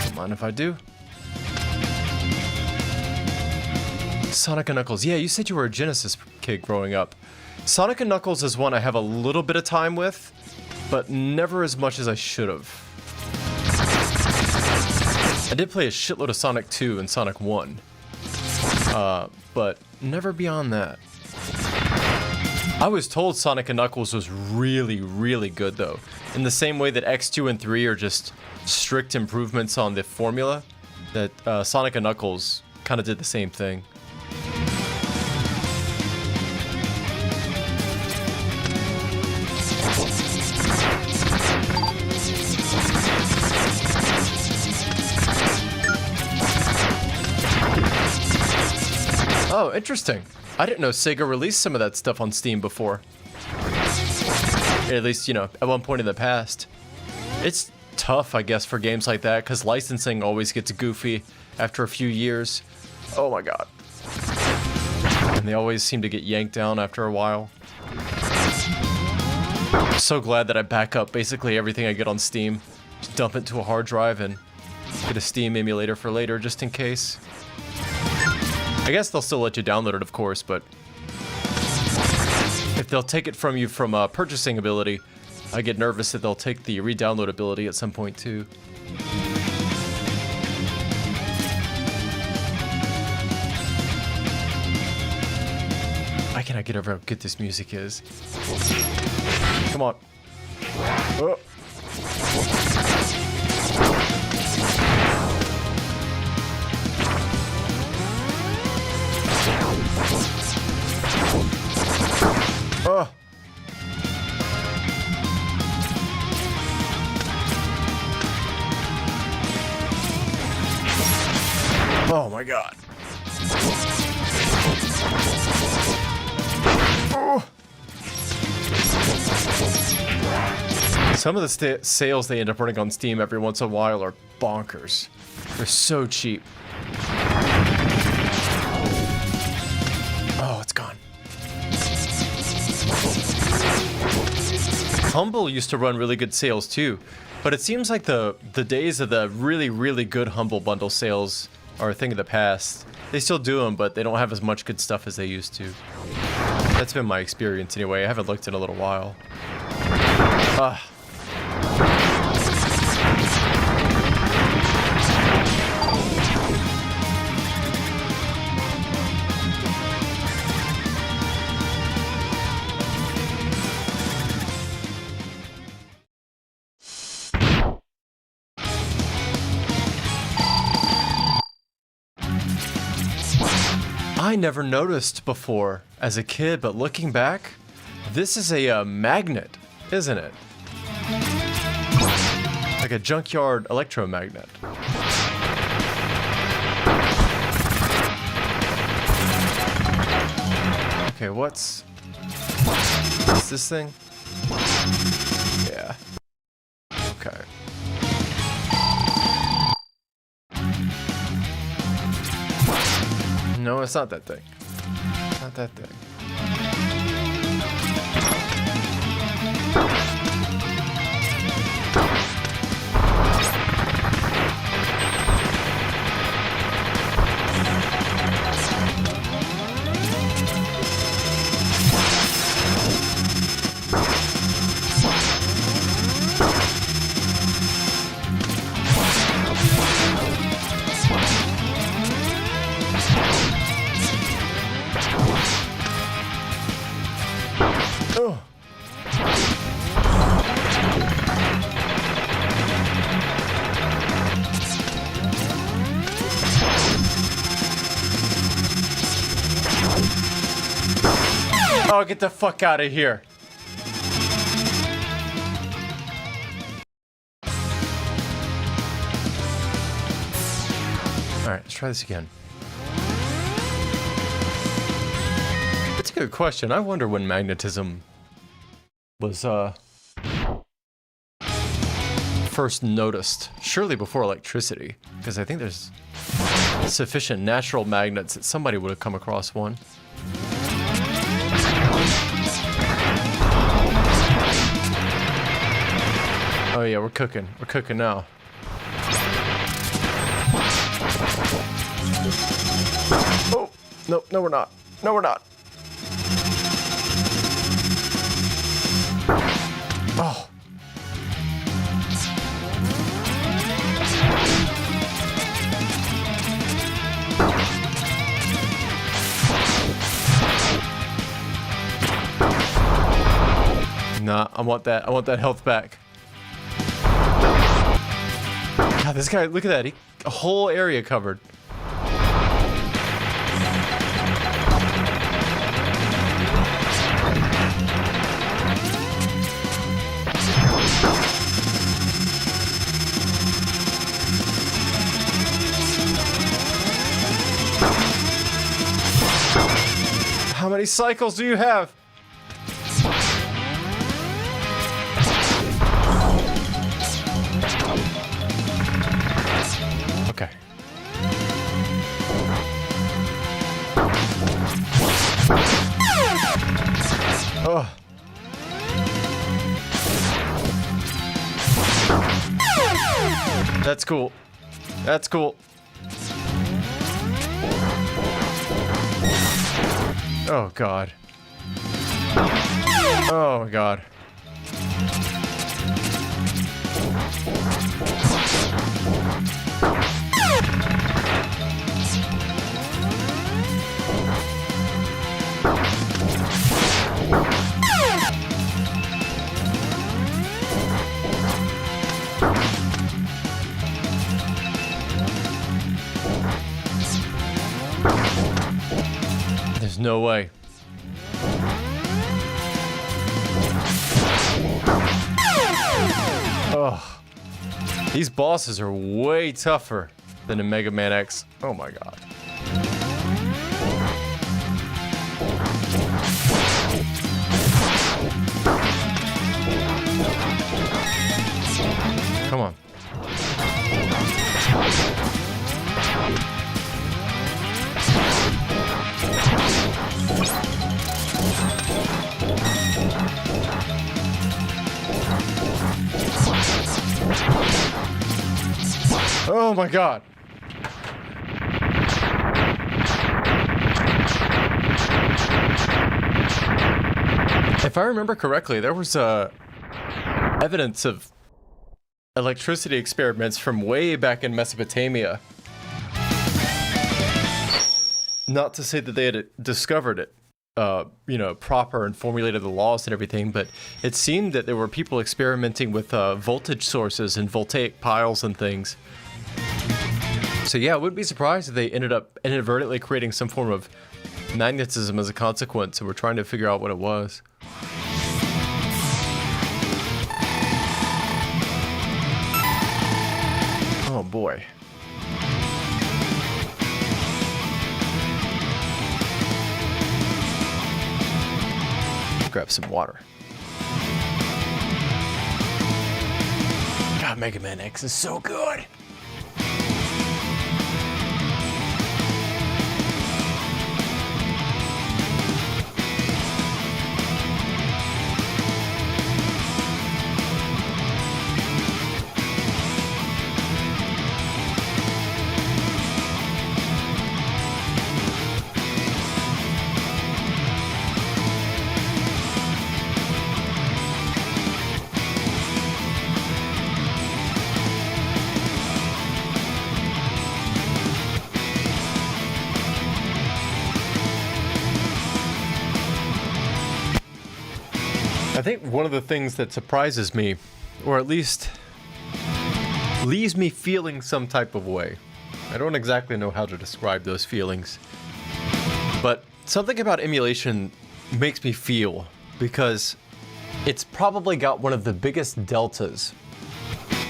Don't mind if I do. Sonic & Knuckles. Yeah, you said you were a Genesis kid growing up. Sonic & Knuckles is one I have a little bit of time with, but never as much as I should have. I did play a shitload of Sonic 2 and Sonic 1, but never beyond that. I was told Sonic & Knuckles was really, really good though. In the same way that X2 and 3 are just strict improvements on the formula, that Sonic & Knuckles kind of did the same thing. Oh, interesting. I didn't know Sega released some of that stuff on Steam before. At least, you know, at one point in the past. It's tough, I guess, for games like that, because licensing always gets goofy after a few years. Oh my god. And they always seem to get yanked down after a while. I'm so glad that I back up basically everything I get on Steam. Just dump it to a hard drive and get a Steam emulator for later, just in case. I guess they'll still let you download it, of course, but if they'll take it from you from purchasing ability, I get nervous that they'll take the re-download ability at some point too. I cannot get over how good this music is. Come on. Oh. Oh. Oh my god. Oh. Some of the sales they end up running on Steam every once in a while are bonkers. They're so cheap. Oh, it's gone. Humble used to run really good sales too, but it seems like the days of the really, really good Humble bundle sales are a thing of the past. They still do them, but they don't have as much good stuff as they used to. That's been my experience anyway. I haven't looked in a little while. I never noticed before as a kid, but looking back, this is a magnet, isn't it? Like a junkyard electromagnet. Okay, what's this thing? Yeah. Okay. No, it's not that thing. Not that thing. Oh, get the fuck out of here. Alright, let's try this again. That's a good question. I wonder when magnetism was, first noticed. Surely before electricity. Because I think there's sufficient natural magnets that somebody would have come across one. Oh yeah, we're cooking. We're cooking now. Oh, no, we're not. No, we're not. Oh. Nah, I want that. I want that health back. God, this guy, look at that. A whole area covered. How many cycles do you have? Okay. Oh. That's cool. That's cool. Oh God. Oh my God. There's no way. Oh, these bosses are way tougher than in Mega Man X. Oh my God. Come on. Oh my God. If I remember correctly, there was evidence of electricity experiments from way back in Mesopotamia. Not to say that they had discovered it, proper and formulated the laws and everything, but it seemed that there were people experimenting with voltage sources and voltaic piles and things. So yeah, I wouldn't be surprised if they ended up inadvertently creating some form of magnetism as a consequence, and we're trying to figure out what it was. Oh boy. Grab some water. God, Mega Man X is so good. I think one of the things that surprises me, or at least leaves me feeling some type of way, I don't exactly know how to describe those feelings, but something about emulation makes me feel, because it's probably got one of the biggest deltas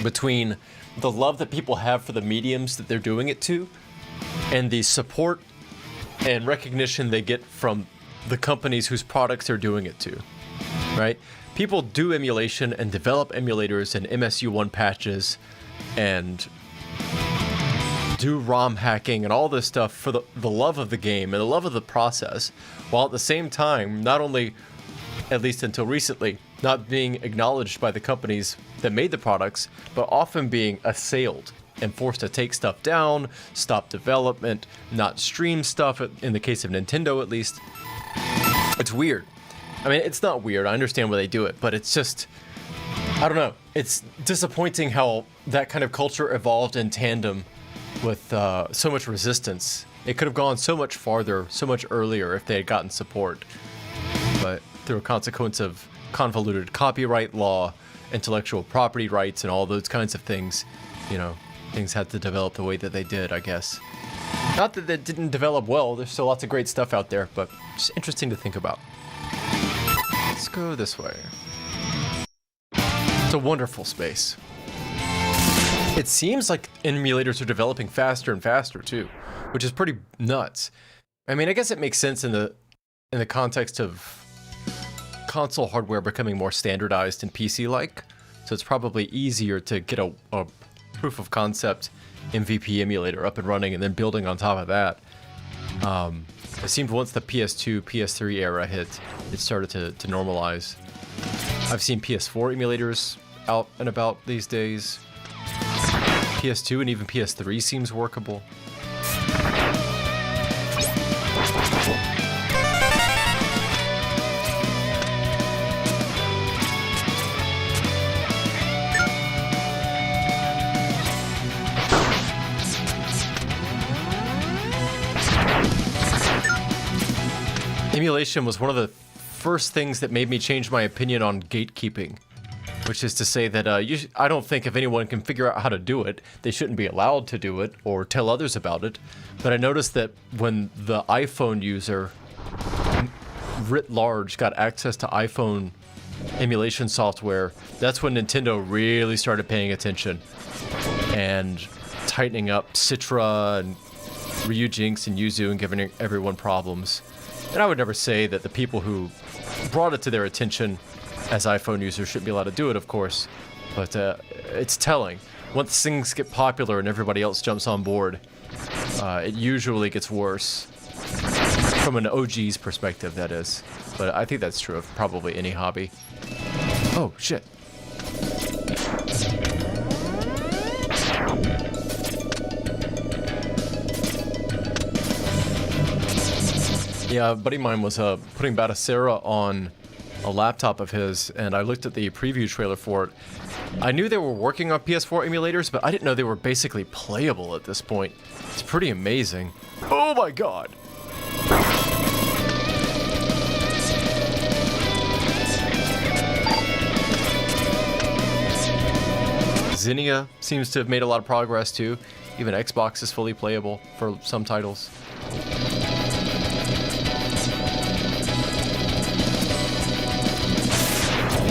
between the love that people have for the mediums that they're doing it to and the support and recognition they get from the companies whose products they're doing it to, right? People do emulation and develop emulators and MSU-1 patches and do ROM hacking and all this stuff for the love of the game and the love of the process, while at the same time, not only, at least until recently, not being acknowledged by the companies that made the products, but often being assailed and forced to take stuff down, stop development, not stream stuff, in the case of Nintendo at least. It's weird. I mean, it's not weird, I understand why they do it, but it's just, I don't know. It's disappointing how that kind of culture evolved in tandem with so much resistance. It could have gone so much farther, so much earlier if they had gotten support. But through a consequence of convoluted copyright law, intellectual property rights, and all those kinds of things, you know, things had to develop the way that they did, I guess. Not that they didn't develop well, there's still lots of great stuff out there, but just interesting to think about. Let's go this way. It's a wonderful space. It seems like emulators are developing faster and faster too, which is pretty nuts. I mean, I guess it makes sense in the context of console hardware becoming more standardized and PC-like, so it's probably easier to get a proof of concept MVP emulator up and running and then building on top of that. It seemed once the PS2, PS3 era hit, it started to normalize. I've seen PS4 emulators out and about these days. PS2 and even PS3 seems workable. Emulation was one of the first things that made me change my opinion on gatekeeping, which is to say that I don't think if anyone can figure out how to do it, they shouldn't be allowed to do it or tell others about it. But I noticed that when the iPhone user, writ large, got access to iPhone emulation software, that's when Nintendo really started paying attention and tightening up Citra and Ryujinx and Yuzu and giving everyone problems. And I would never say that the people who brought it to their attention as iPhone users shouldn't be allowed to do it, of course, but it's telling. Once things get popular and everybody else jumps on board, it usually gets worse. From an OG's perspective, that is. But I think that's true of probably any hobby. Oh, shit. Yeah, a buddy of mine was putting Batacera on a laptop of his, and I looked at the preview trailer for it. I knew they were working on PS4 emulators, but I didn't know they were basically playable at this point. It's pretty amazing. Oh my god! Zinnia seems to have made a lot of progress too. Even Xbox is fully playable for some titles.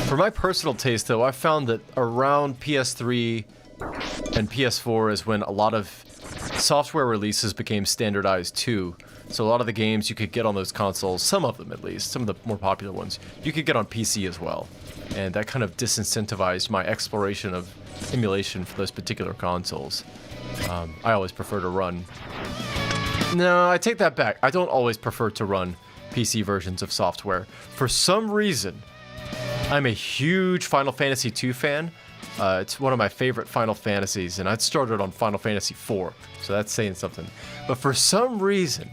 For my personal taste, though, I found that around PS3 and PS4 is when a lot of software releases became standardized too. So a lot of the games you could get on those consoles, some of them at least, some of the more popular ones, you could get on PC as well. And that kind of disincentivized my exploration of emulation for those particular consoles. I always prefer to run... No, I take that back. I don't always prefer to run PC versions of software. For some reason, I'm a huge Final Fantasy II fan. It's one of my favorite Final Fantasies, and I started on Final Fantasy IV, so that's saying something. But for some reason,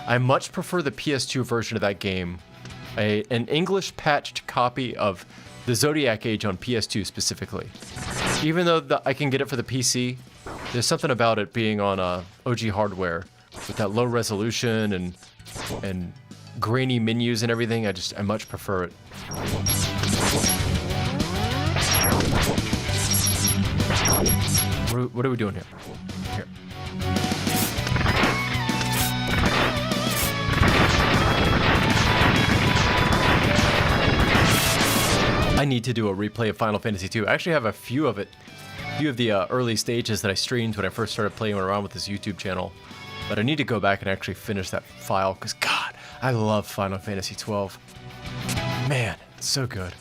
I much prefer the PS2 version of that game, an English patched copy of the Zodiac Age on PS2 specifically. Even though I can get it for the PC, there's something about it being on OG hardware with that low resolution and grainy menus and everything. I much prefer it. What are we doing here? Here. I need to do a replay of Final Fantasy 2. I actually have a few of the early stages that I streamed when I first started playing around with this YouTube channel. But I need to go back and actually finish that file, because God, I love Final Fantasy 12. Man, it's so good.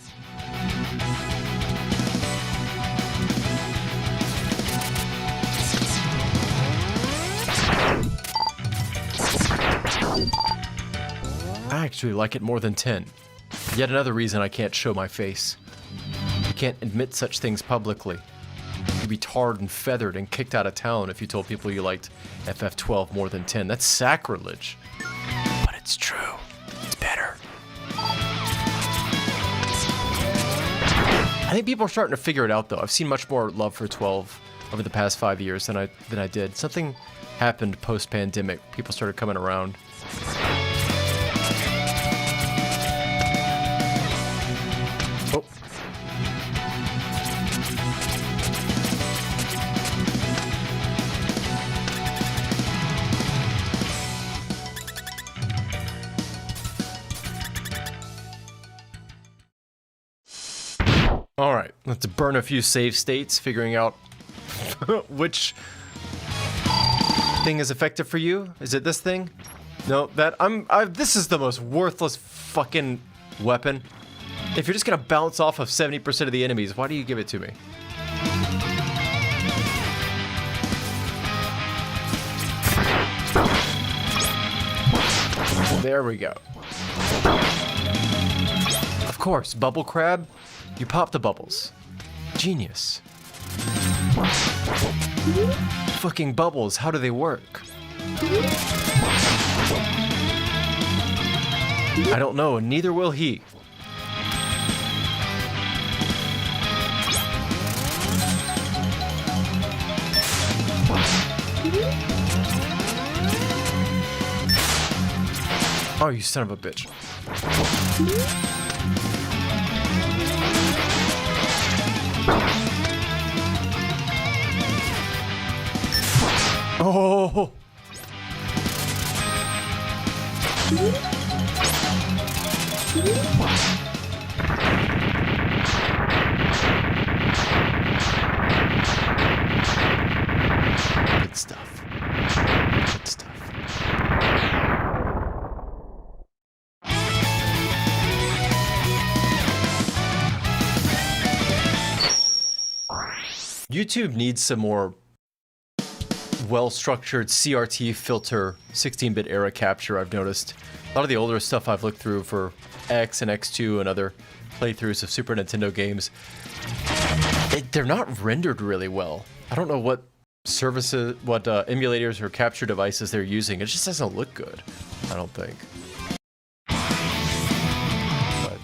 I actually like it more than 10. Yet another reason I can't show my face. You can't admit such things publicly. You'd be tarred and feathered and kicked out of town if you told people you liked FF12 more than 10. That's sacrilege. But it's true. It's better. I think people are starting to figure it out, though. I've seen much more love for 12 over the past 5 years than I did. Something happened post-pandemic. People started coming around. Oh. All right, let's burn a few save states, figuring out which thing is effective for you. Is it this thing? No, this is the most worthless fucking weapon. If you're just gonna bounce off of 70% of the enemies, why do you give it to me? There we go. Of course, bubble crab. You pop the bubbles. Genius. Fucking bubbles, how do they work? I don't know, and neither will he. Oh, you son of a bitch. Oh! Good stuff. Good stuff. YouTube needs some more well-structured CRT filter 16-bit era capture, I've noticed. A lot of the older stuff I've looked through for X and X2 and other playthroughs of Super Nintendo games, they're not rendered really well. I don't know what services, what emulators or capture devices they're using. It just doesn't look good, I don't think. But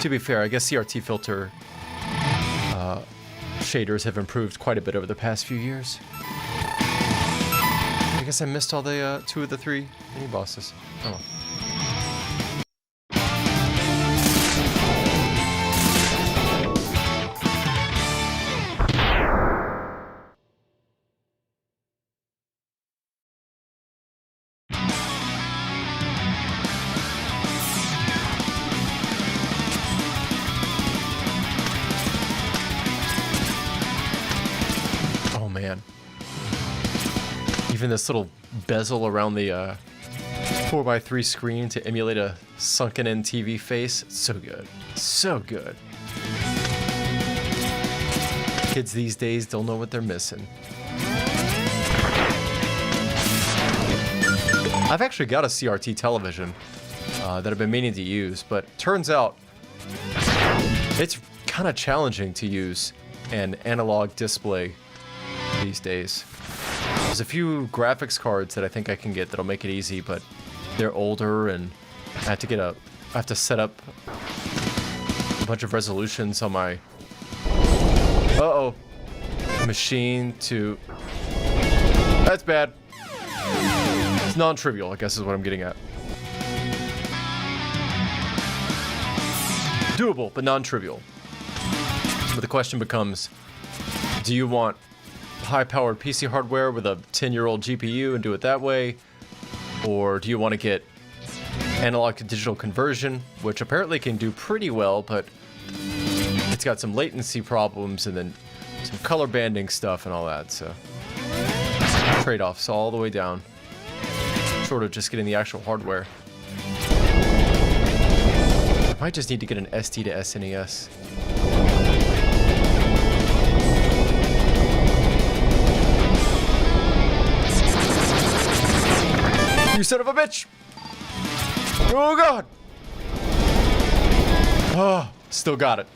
to be fair, I guess CRT filter shaders have improved quite a bit over the past few years. I guess I missed all the 2 of the 3 mini bosses. Oh. Oh man. Even this little bezel around the 4x3 screen to emulate a sunken-in TV face. It's so good. So good. Kids these days don't know what they're missing. I've actually got a CRT television that I've been meaning to use, but turns out it's kind of challenging to use an analog display these days. There's a few graphics cards that I think I can get that'll make it easy, but they're older and I have to set up a bunch of resolutions on my machine to... That's bad. It's non-trivial, I guess is what I'm getting at. Doable, but non-trivial. But the question becomes, do you want high-powered PC hardware with a 10-year-old GPU and do it that way? Or do you want to get analog to digital conversion, which apparently can do pretty well, but it's got some latency problems and then some color banding stuff and all that, so trade-offs all the way down. Sort of just getting the actual hardware. I might just need to get an SD to SNES. You son of a bitch! Oh god! Oh, still got it.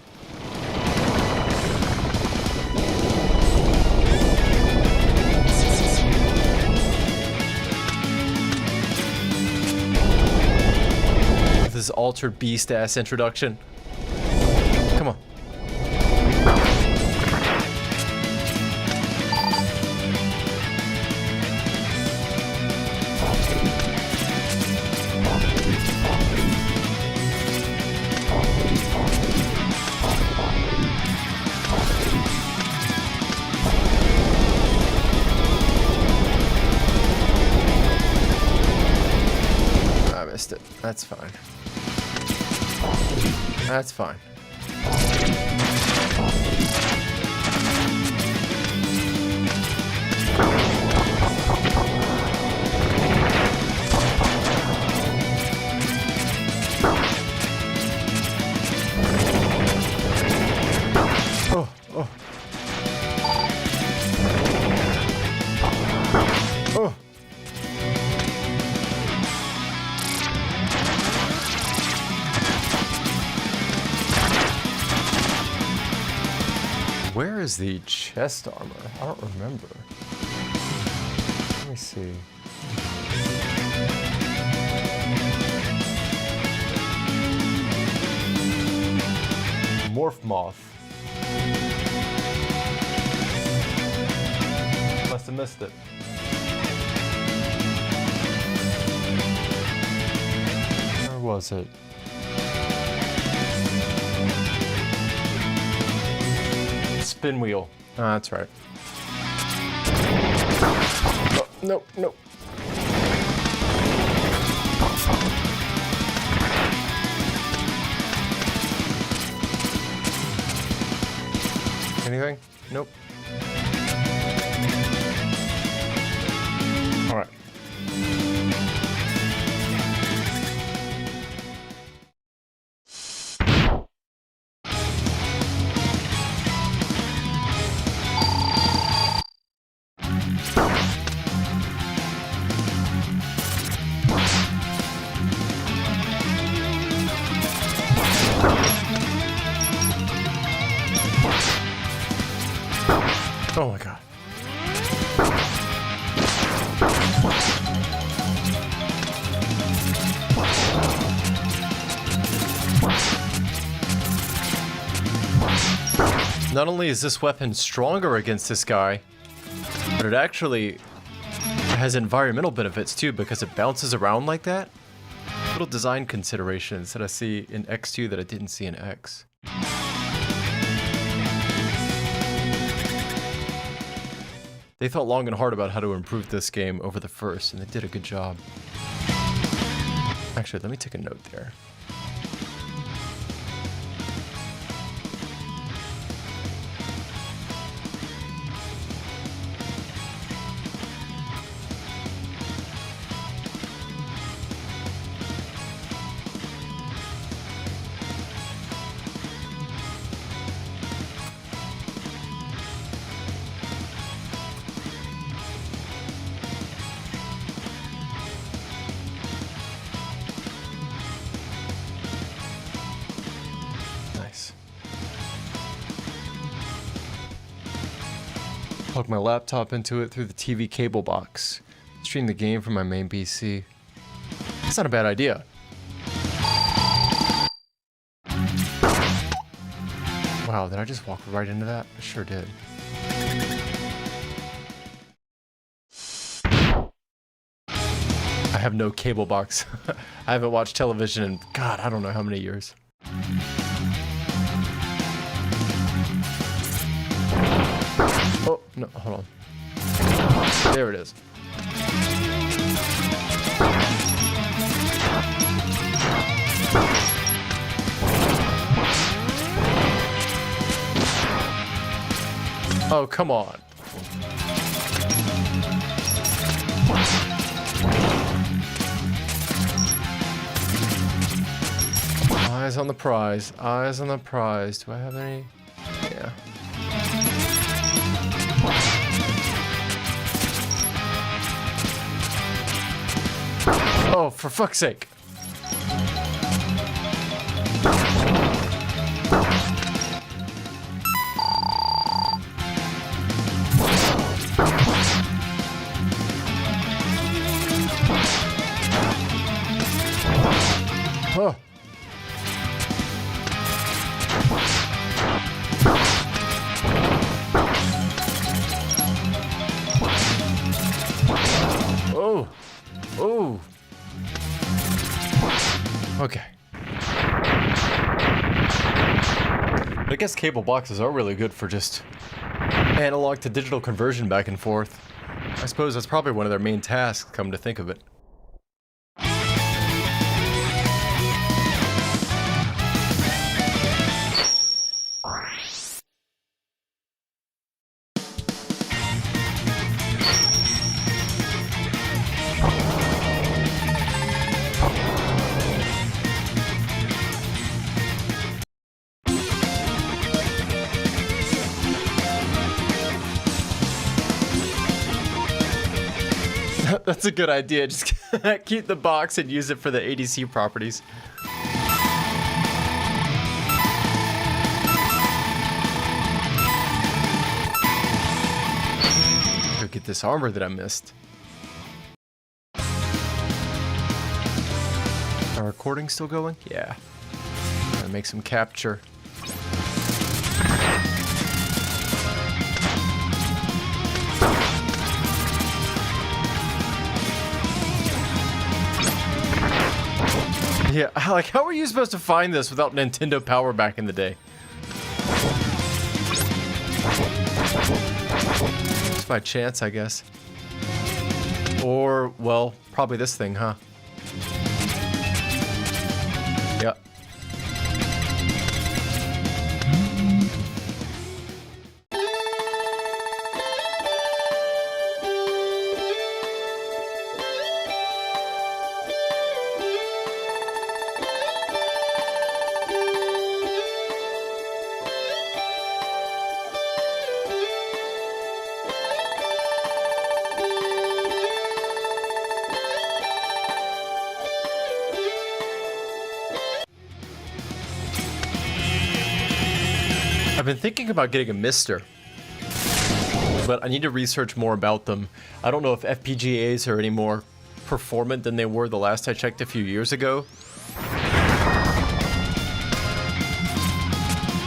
This altered beast ass introduction. Come on. I missed it. That's fine. That's fine. Oh, oh. Oh. Where is the chest armor? I don't remember. Let me see. Morph Moth. Must have missed it. Where was it? Spin wheel. Ah, that's right. Oh, no, no. Anything? Nope. All right. Oh my god. Not only is this weapon stronger against this guy, but it actually has environmental benefits too because it bounces around like that. Little design considerations that I see in X2 that I didn't see in X. They thought long and hard about how to improve this game over the first, and they did a good job. Actually, let me take a note there. Plug my laptop into it through the TV cable box. Stream the game from my main PC. That's not a bad idea. Wow, did I just walk right into that? I sure did. I have no cable box. I haven't watched television in, God, I don't know how many years. Oh, no, hold on. There it is. Oh, come on. Eyes on the prize. Eyes on the prize. Do I have any? Yeah. Oh, for fuck's sake. Oh. Oh. Oh. Okay. I guess cable boxes are really good for just analog to digital conversion back and forth. I suppose that's probably one of their main tasks, come to think of it. That's a good idea. Just keep the box and use it for the ADC properties. Go get this armor that I missed. Our recording still going? Yeah. Gotta make some capture. Yeah, like, how were you supposed to find this without Nintendo Power back in the day? It's by chance, I guess. Or, well, probably this thing, huh? Yep. I've been thinking about getting a Mister, but I need to research more about them. I don't know if FPGAs are any more performant than they were the last I checked a few years ago.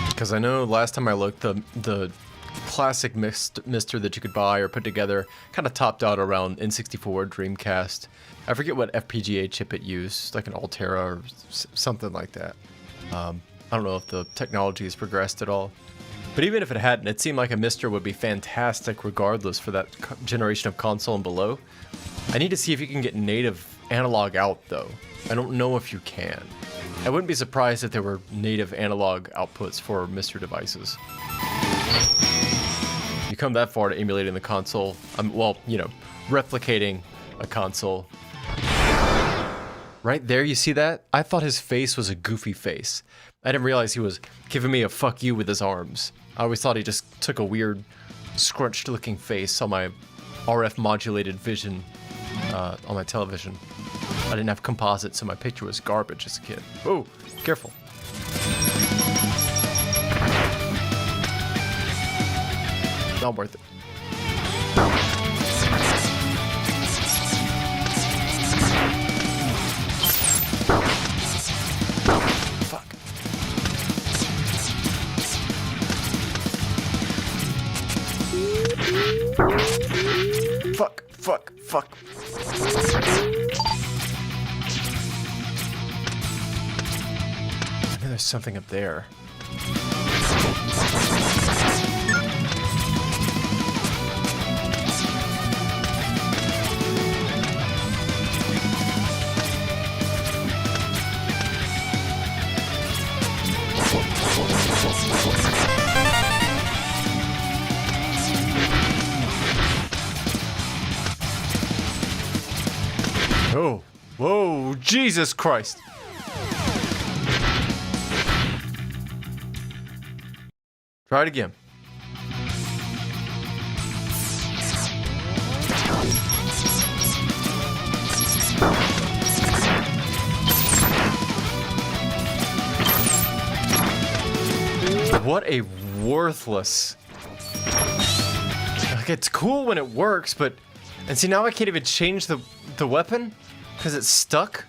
Because I know last time I looked, the classic Mister that you could buy or put together kind of topped out around N64 or Dreamcast. I forget what FPGA chip it used, like an Altera or something like that. I don't know if the technology has progressed at all. But even if it hadn't, it seemed like a Mister would be fantastic regardless for that generation of console and below. I need to see if you can get native analog out, though. I don't know if you can. I wouldn't be surprised if there were native analog outputs for Mister devices. You come that far to emulating the console, well, you know, replicating a console. Right there, you see that? I thought his face was a goofy face. I didn't realize he was giving me a fuck you with his arms. I always thought he just took a weird, scrunched looking face on my RF modulated vision on my television. I didn't have composite, so my picture was garbage as a kid. Oh, careful. Not worth it. Fuck. I know there's something up there. Whoa, Jesus Christ. Try it again. What a worthless... Like, it's cool when it works, but... And see, now I can't even change the weapon? Because it's stuck?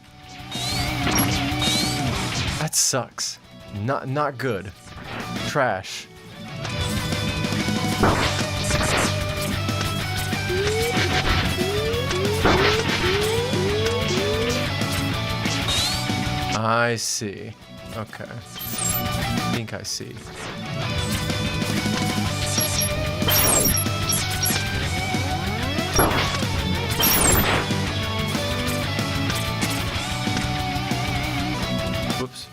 That sucks. Not good. Trash. I see. Okay. I think I see. Whoops.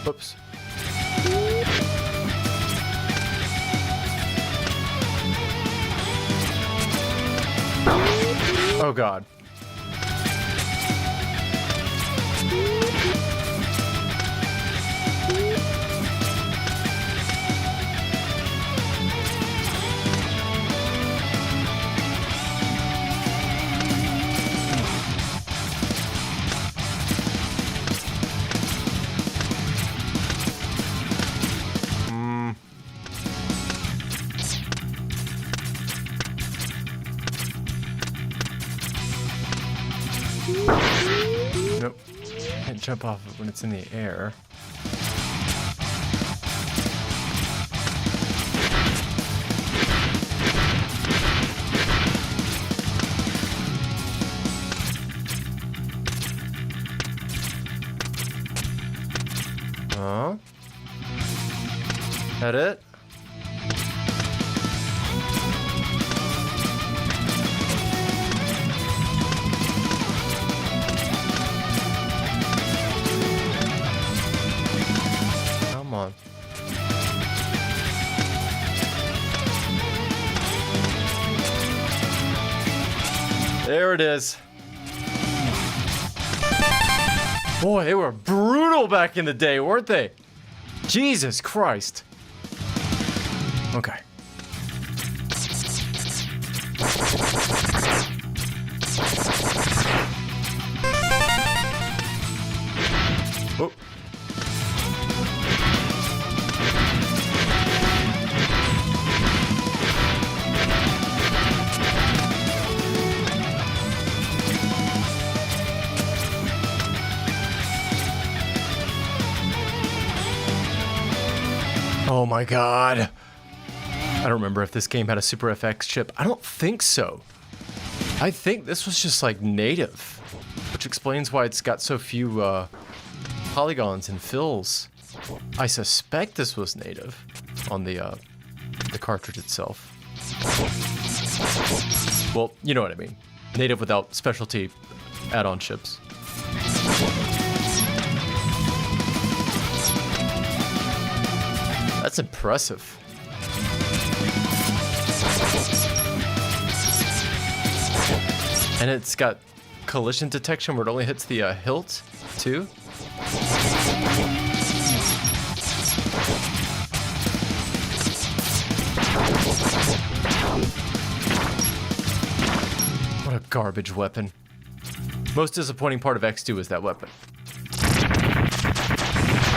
Whoops. Oh God. Nope. Can't jump off it when it's in the air. Huh? That it? Come on. There it is. Boy, they were brutal back in the day, weren't they? Jesus Christ. Okay. Oh. Oh my God. I don't remember if this game had a Super FX chip. I don't think so. I think this was just like native, which explains why it's got so few polygons and fills. I suspect this was native on the cartridge itself. Well, you know what I mean. Native without specialty add-on chips. That's impressive. And it's got collision detection where it only hits the hilt, too. What a garbage weapon. Most disappointing part of X2 is that weapon.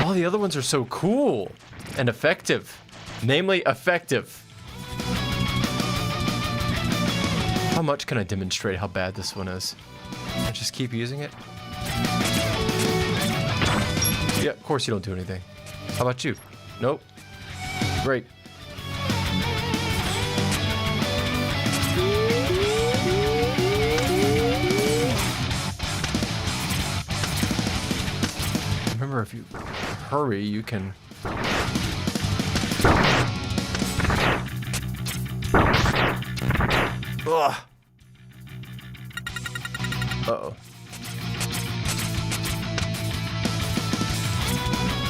All the other ones are so cool and effective. Namely, effective. How much can I demonstrate how bad this one is? I just keep using it? Yeah, of course you don't do anything. How about you? Nope. Great. Remember, if you hurry, you can... Ugh. Uh-oh.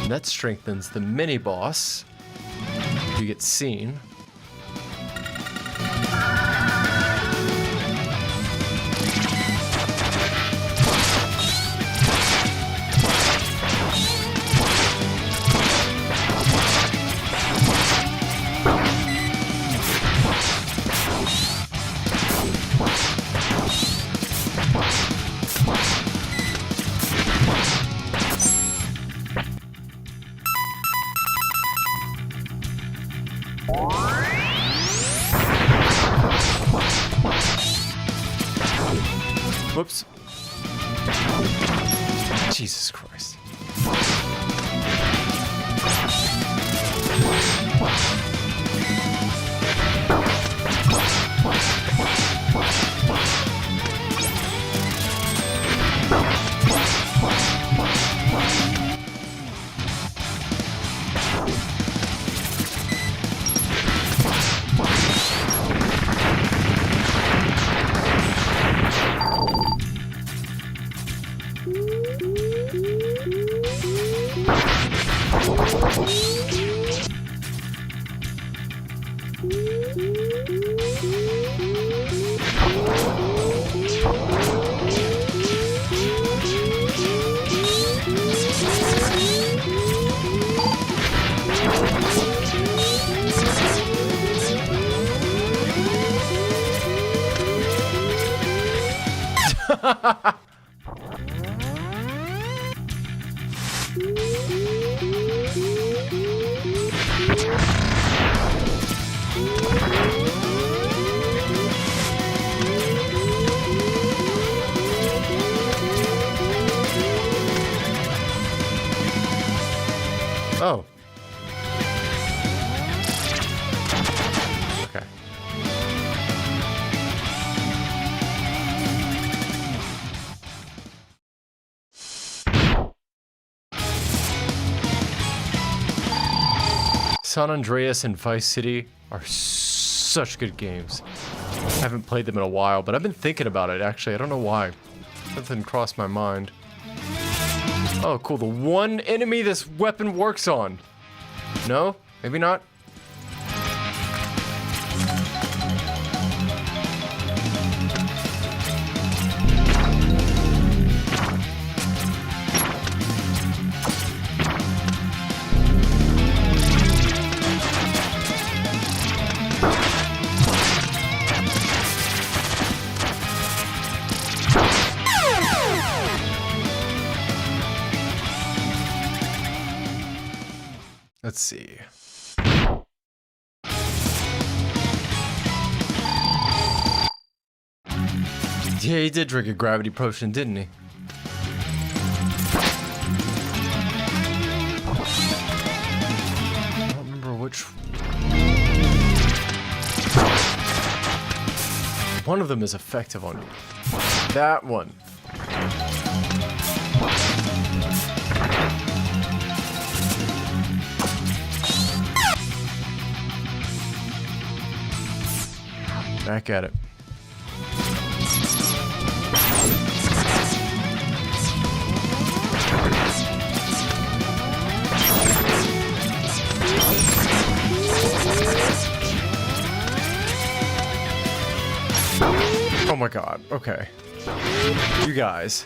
And that strengthens the mini-boss. You get seen. Whoops. Jesus Christ. Oh. Okay. San Andreas and Vice City are such good games. I haven't played them in a while, but I've been thinking about it, actually. I don't know why. Nothing crossed my mind. Oh, cool. The one enemy this weapon works on. No? Maybe not? Let's see. Yeah, he did drink a gravity potion, didn't he? I don't remember which. One of them is effective on you. That one. Back at it. Oh my god, okay. You guys.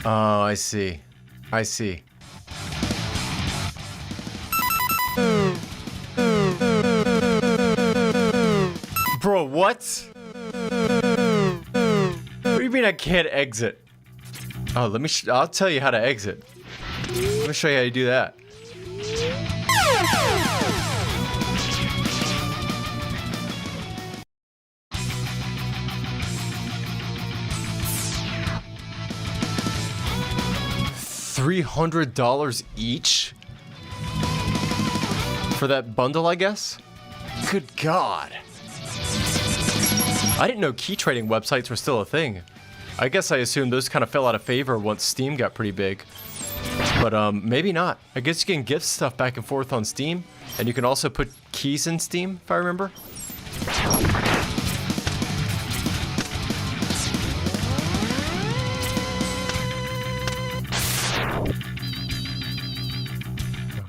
Oh, I see. I see. Bro, what? What do you mean I can't exit? Oh, let me I'll tell you how to exit. Let me show you how to do that. $300 each? For that bundle, I guess? Good God. I didn't know key trading websites were still a thing. I guess I assumed those kind of fell out of favor once Steam got pretty big. But maybe not. I guess you can gift stuff back and forth on Steam, and you can also put keys in Steam, if I remember.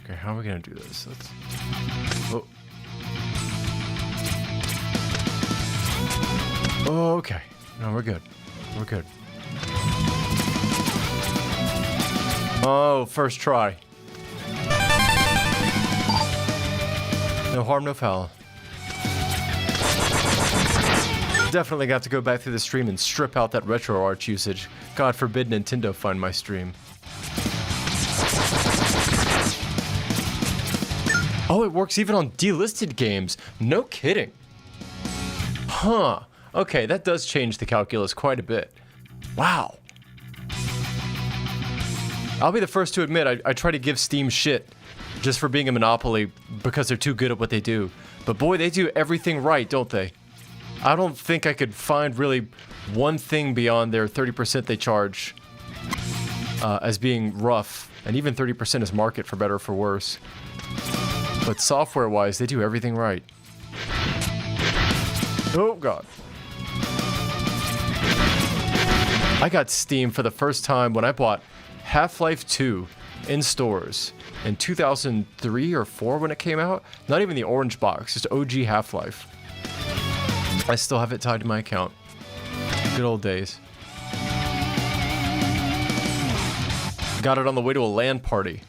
Okay, how are we gonna do this? Let's... Oh. Oh, okay. No, we're good. We're good. Oh, first try. No harm, no foul. Definitely got to go back through the stream and strip out that RetroArch usage. God forbid Nintendo find my stream. Oh, it works even on delisted games. No kidding. Huh. Okay, that does change the calculus quite a bit. Wow. I'll be the first to admit I try to give Steam shit just for being a monopoly because they're too good at what they do. But boy, they do everything right, don't they? I don't think I could find really one thing beyond their 30% they charge as being rough. And even 30% is market for better or for worse. But software-wise, they do everything right. Oh, God. I got Steam for the first time when I bought Half-Life 2 in stores in 2003 or 4 when it came out. Not even the orange box, just OG Half-Life. I still have it tied to my account. Good old days. Got it on the way to a LAN party,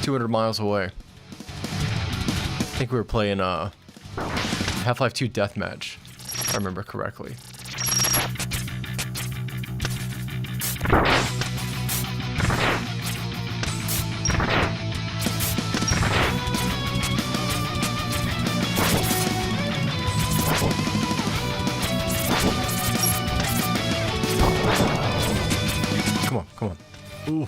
200 miles away. I think we were playing Half-Life 2 Deathmatch, if I remember correctly. Come on, come on. Ooh.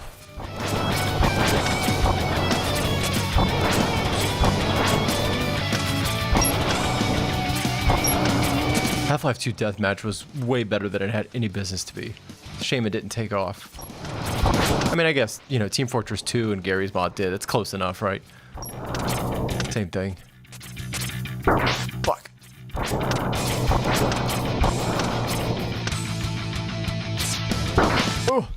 Half-Life 2 Deathmatch was way better than it had any business to be. Shame it didn't take off. I mean, I guess, you know, Team Fortress 2 and Gary's mod did. It's close enough, right? Same thing. Fuck. Oh.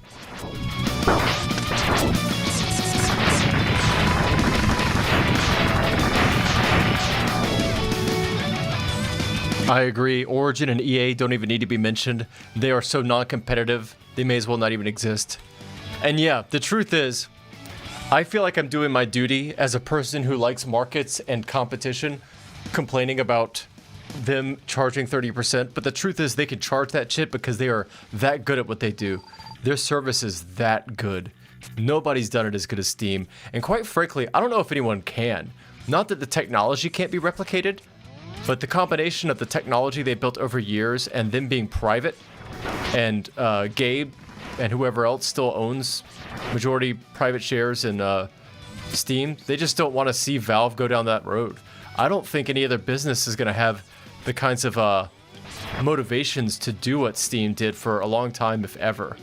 I agree. Origin and EA don't even need to be mentioned. They are so non-competitive, they may as well not even exist. And yeah, the truth is, I feel like I'm doing my duty as a person who likes markets and competition, complaining about them charging 30%, but the truth is they can charge that shit because they are that good at what they do. Their service is that good. Nobody's done it as good as Steam, and quite frankly, I don't know if anyone can. Not that the technology can't be replicated, but the combination of the technology they built over years and them being private, and Gabe and whoever else still owns majority private shares in Steam, they just don't want to see Valve go down that road. I don't think any other business is going to have the kinds of motivations to do what Steam did for a long time, if ever.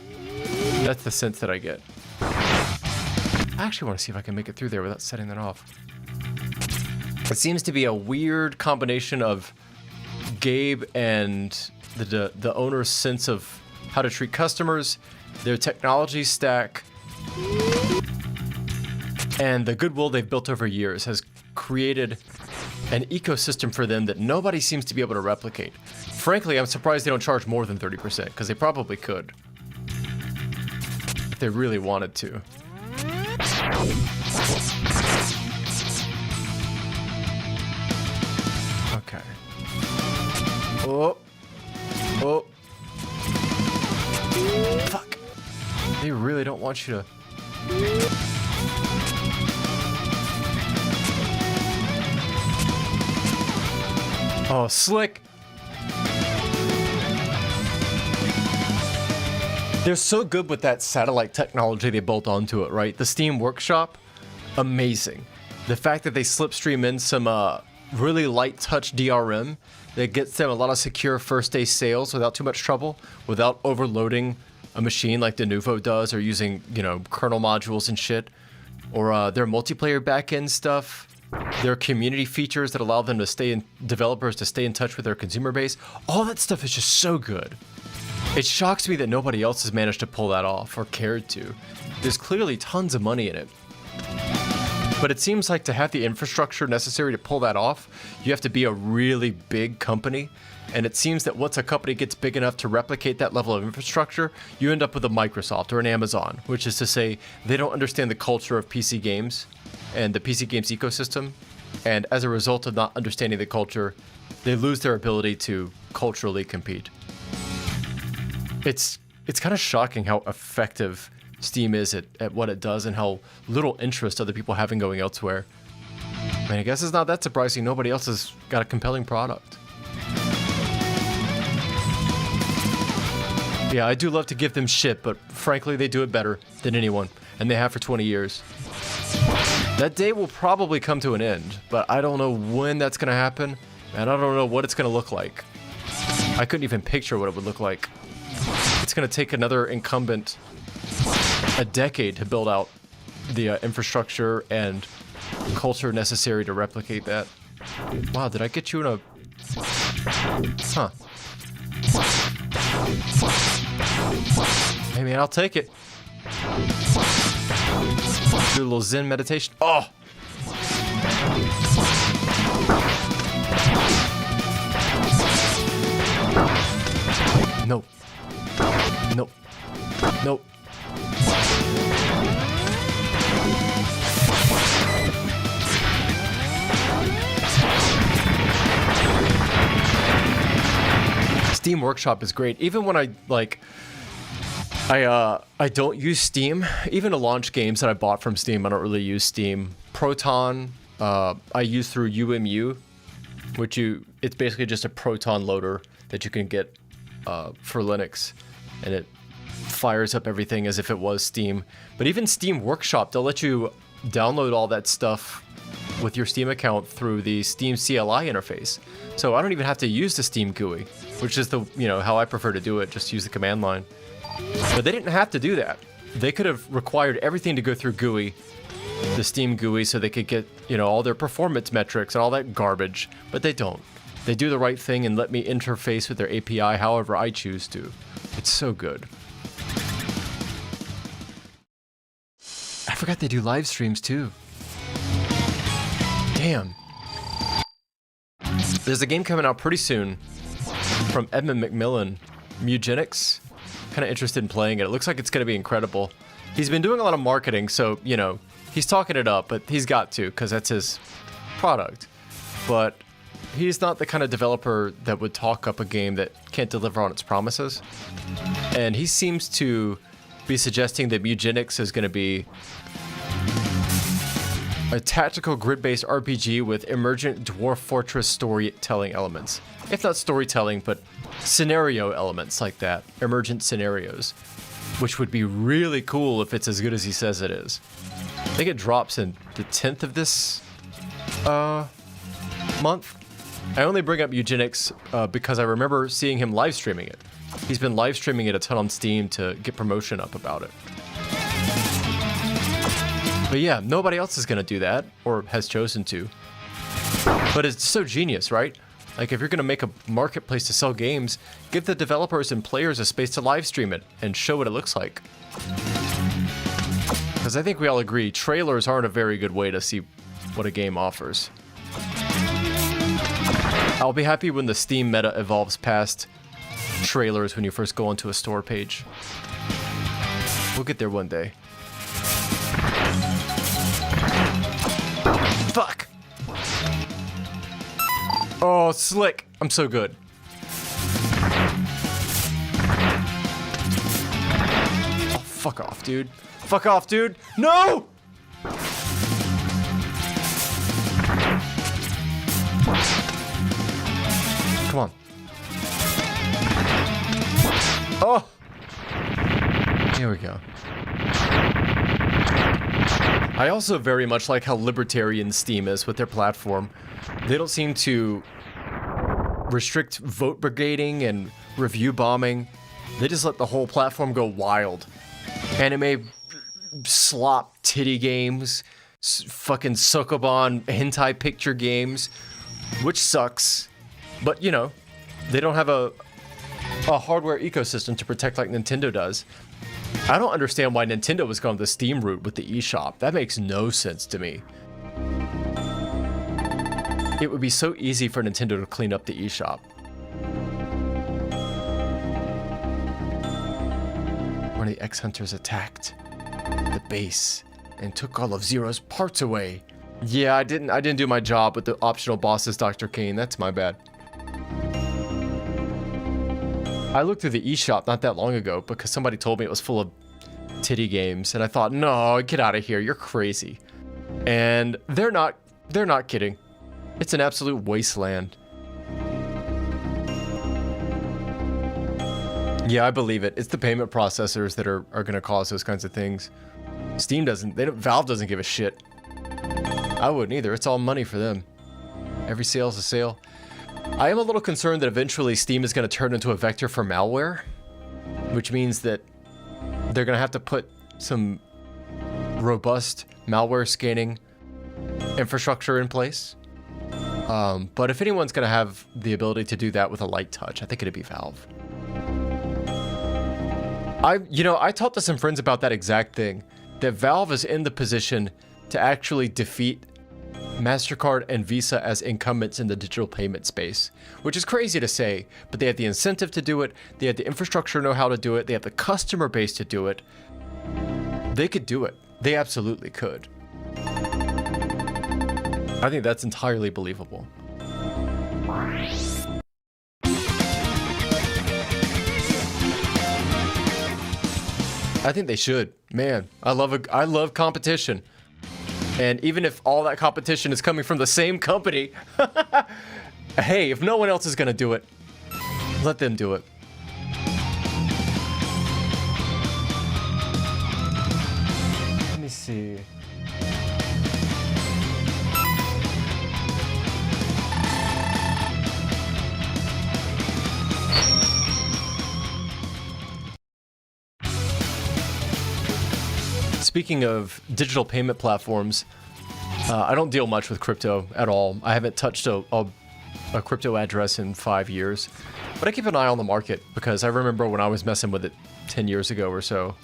That's the sense that I get. I actually want to see if I can make it through there without setting that off. It seems to be a weird combination of Gabe and the owner's sense of how to treat customers, their technology stack, and the goodwill they've built over years has created an ecosystem for them that nobody seems to be able to replicate. Frankly, I'm surprised they don't charge more than 30%, because they probably could. If they really wanted to. Okay. Oh. Oh. Fuck. They really don't want you to... Oh, slick. They're so good with that satellite technology they bolt onto it, right? The Steam Workshop, amazing. The fact that they slipstream in some really light touch DRM that gets them a lot of secure first-day sales without too much trouble, without overloading a machine like Denuvo does, or using, you know, kernel modules and shit, or their multiplayer backend stuff, their community features that allow them to developers to stay in touch with their consumer base. All that stuff is just so good. It shocks me that nobody else has managed to pull that off or cared to. There's clearly tons of money in it. But it seems like to have the infrastructure necessary to pull that off, you have to be a really big company. And it seems that once a company gets big enough to replicate that level of infrastructure, you end up with a Microsoft or an Amazon, which is to say they don't understand the culture of PC games and the PC games ecosystem. And as a result of not understanding the culture, they lose their ability to culturally compete. It's kind of shocking how effective Steam is at what it does and how little interest other people have in going elsewhere. I mean, I guess it's not that surprising. Nobody else has got a compelling product. Yeah, I do love to give them shit, but frankly, they do it better than anyone, and they have for 20 years. That day will probably come to an end, but I don't know when that's going to happen, and I don't know what it's going to look like. I couldn't even picture what it would look like. It's going to take another incumbent a decade to build out the infrastructure and culture necessary to replicate that. Wow, did I get you in a... Huh. Hey man, I'll take it. Do a little Zen meditation. Oh! Nope. Nope. Nope. Steam Workshop is great. Even when I don't use Steam. Even to launch games that I bought from Steam, I don't really use Steam. Proton, I use through UMU, which it's basically just a Proton loader that you can get for Linux, and it fires up everything as if it was Steam. But even Steam Workshop, they'll let you download all that stuff with your Steam account through the Steam CLI interface. So I don't even have to use the Steam GUI, which is how I prefer to do it, just use the command line. But they didn't have to do that. They could have required everything to go through GUI, the Steam GUI, so they could get, all their performance metrics and all that garbage, but they don't. They do the right thing and let me interface with their API however I choose to. It's so good. I forgot they do live streams too. Damn. There's a game coming out pretty soon from Edmund McMillan, Mugenics. Kind of interested in playing it. It looks like it's going to be incredible. He's been doing a lot of marketing, so, he's talking it up, but he's got to, because that's his product. But he's not the kind of developer that would talk up a game that can't deliver on its promises. And he seems to be suggesting that Mugenics is going to be a tactical grid-based RPG with emergent dwarf fortress storytelling elements. If not storytelling, but scenario elements like that. Emergent scenarios. Which would be really cool if it's as good as he says it is. I think it drops in the 10th of this month. I only bring up Eugenics because I remember seeing him live streaming it. He's been live streaming it a ton on Steam to get promotion up about it. But yeah, nobody else is going to do that, or has chosen to. But it's so genius, right? Like, if you're going to make a marketplace to sell games, give the developers and players a space to live stream it and show what it looks like. Because I think we all agree, trailers aren't a very good way to see what a game offers. I'll be happy when the Steam meta evolves past trailers when you first go onto a store page. We'll get there one day. Fuck! Oh, slick. I'm so good. Oh, fuck off, dude. Fuck off, dude. No! Come on. Oh! Here we go. I also very much like how libertarian Steam is with their platform. They don't seem to restrict vote brigading and review bombing. They just let the whole platform go wild. Anime slop titty games, fucking Sokoban hentai picture games, which sucks. But, you know, they don't have a hardware ecosystem to protect like Nintendo does. I don't understand why Nintendo was going the Steam route with the eShop. That makes no sense to me. It would be so easy for Nintendo to clean up the eShop. One of the X-Hunters attacked the base and took all of Zero's parts away. Yeah, I didn't do my job with the optional bosses, Dr. Kane. That's my bad. I looked through the eShop not that long ago because somebody told me it was full of titty games, and I thought, no, get out of here, you're crazy. And they're not kidding. It's an absolute wasteland. Yeah, I believe it. It's the payment processors that are gonna cause those kinds of things. Steam doesn't, Valve doesn't give a shit. I wouldn't either. It's all money for them. Every sale's a sale. I am a little concerned that eventually Steam is going to turn into a vector for malware, which means that they're going to have to put some robust malware scanning infrastructure in place. But if anyone's going to have the ability to do that with a light touch, I think it'd be Valve. I talked to some friends about that exact thing, that Valve is in the position to actually defeat MasterCard and Visa as incumbents in the digital payment space, which is crazy to say, but they have the incentive to do it, they have the infrastructure know-how to do it, they have the customer base to do it. They could do it. They absolutely could. I think that's entirely believable. I think they should. Man, I love competition. And even if all that competition is coming from the same company, hey, if no one else is going to do it, let them do it. Let me see. Speaking of digital payment platforms, I don't deal much with crypto at all. I haven't touched a crypto address in 5 years, but I keep an eye on the market because I remember when I was messing with it 10 years ago or so,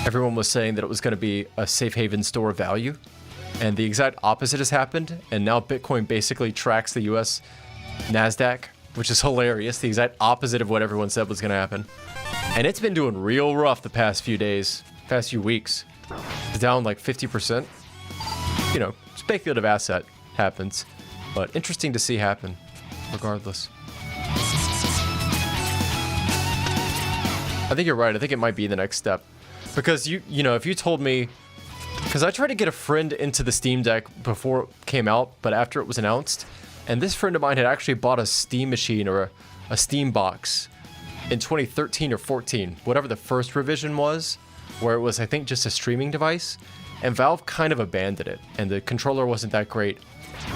everyone was saying that it was going to be a safe haven store of value, and the exact opposite has happened, and now Bitcoin basically tracks the US NASDAQ, which is hilarious, the exact opposite of what everyone said was going to happen. And it's been doing real rough the past few days, past few weeks. It's down like 50%. You know, speculative asset happens, but interesting to see happen, regardless. I think you're right. I think it might be the next step. Because, you know, if you told me... Because I tried to get a friend into the Steam Deck before it came out, but after it was announced. And this friend of mine had actually bought a Steam machine or a Steam box in 2013 or 14, whatever the first revision was, where it was, I think, just a streaming device, and Valve kind of abandoned it, and the controller wasn't that great.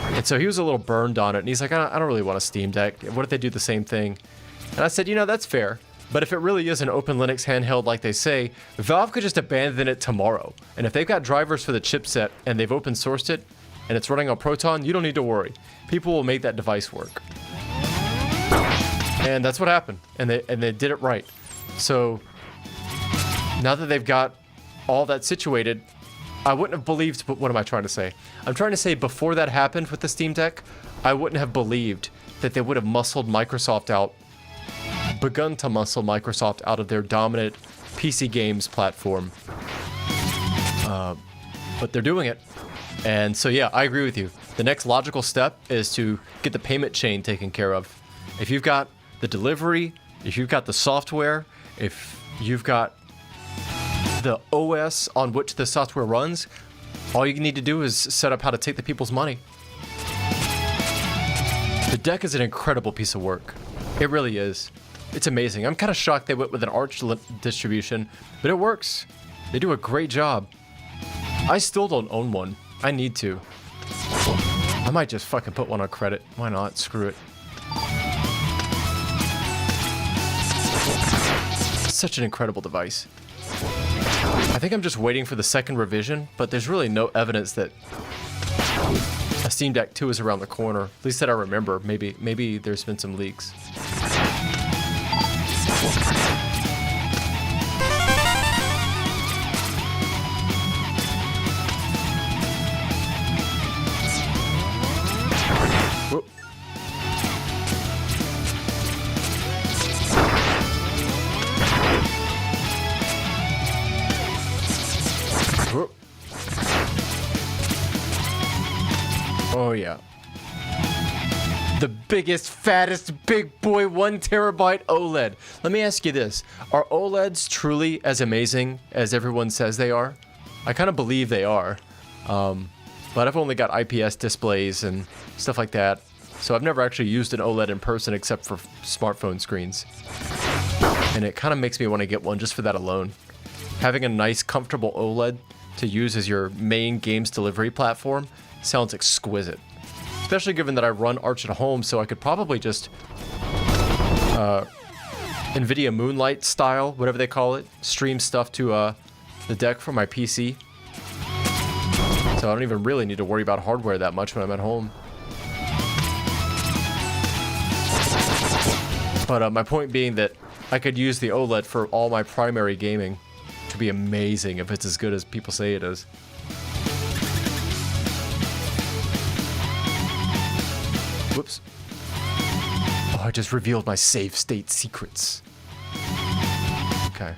And so he was a little burned on it, and he's like, I don't really want a Steam Deck. What if they do the same thing? And I said, you know, that's fair, but if it really is an open Linux handheld like they say, Valve could just abandon it tomorrow. And if they've got drivers for the chipset, and they've open sourced it, and it's running on Proton, you don't need to worry. People will make that device work. And that's what happened, and they did it right. So now that they've got all that situated, I wouldn't have believed, but what am I trying to say? I'm trying to say before that happened with the Steam Deck, I wouldn't have believed that they would have muscled Microsoft out, begun to muscle Microsoft out of their dominant PC games platform. But they're doing it. And so yeah, I agree with you. The next logical step is to get the payment chain taken care of. If you've got the delivery, if you've got the software, if you've got the OS on which the software runs, all you need to do is set up how to take the people's money. The deck is an incredible piece of work. It really is. It's amazing. I'm kind of shocked they went with an Arch distribution, but it works. They do a great job. I still don't own one. I need to. I might just fucking put one on credit. Why not? Screw it. Such an incredible device. I think I'm just waiting for the second revision, but there's really no evidence that a Steam Deck 2 is around the corner. At least that I remember. Maybe there's been some leaks. Whoop. Whoop. Oh yeah. The biggest, fattest, big boy 1 terabyte OLED. Let me ask you this. Are OLEDs truly as amazing as everyone says they are? I kind of believe they are. But I've only got IPS displays and stuff like that. So I've never actually used an OLED in person except for smartphone screens. And it kind of makes me want to get one just for that alone. Having a nice, comfortable OLED to use as your main games delivery platform sounds exquisite. Especially given that I run Arch at home, so I could probably just NVIDIA Moonlight style, whatever they call it, stream stuff to the deck from my PC. So I don't even really need to worry about hardware that much when I'm at home. But my point being that I could use the OLED for all my primary gaming, which would be amazing if it's as good as people say it is. Whoops. Oh, I just revealed my save state secrets. Okay.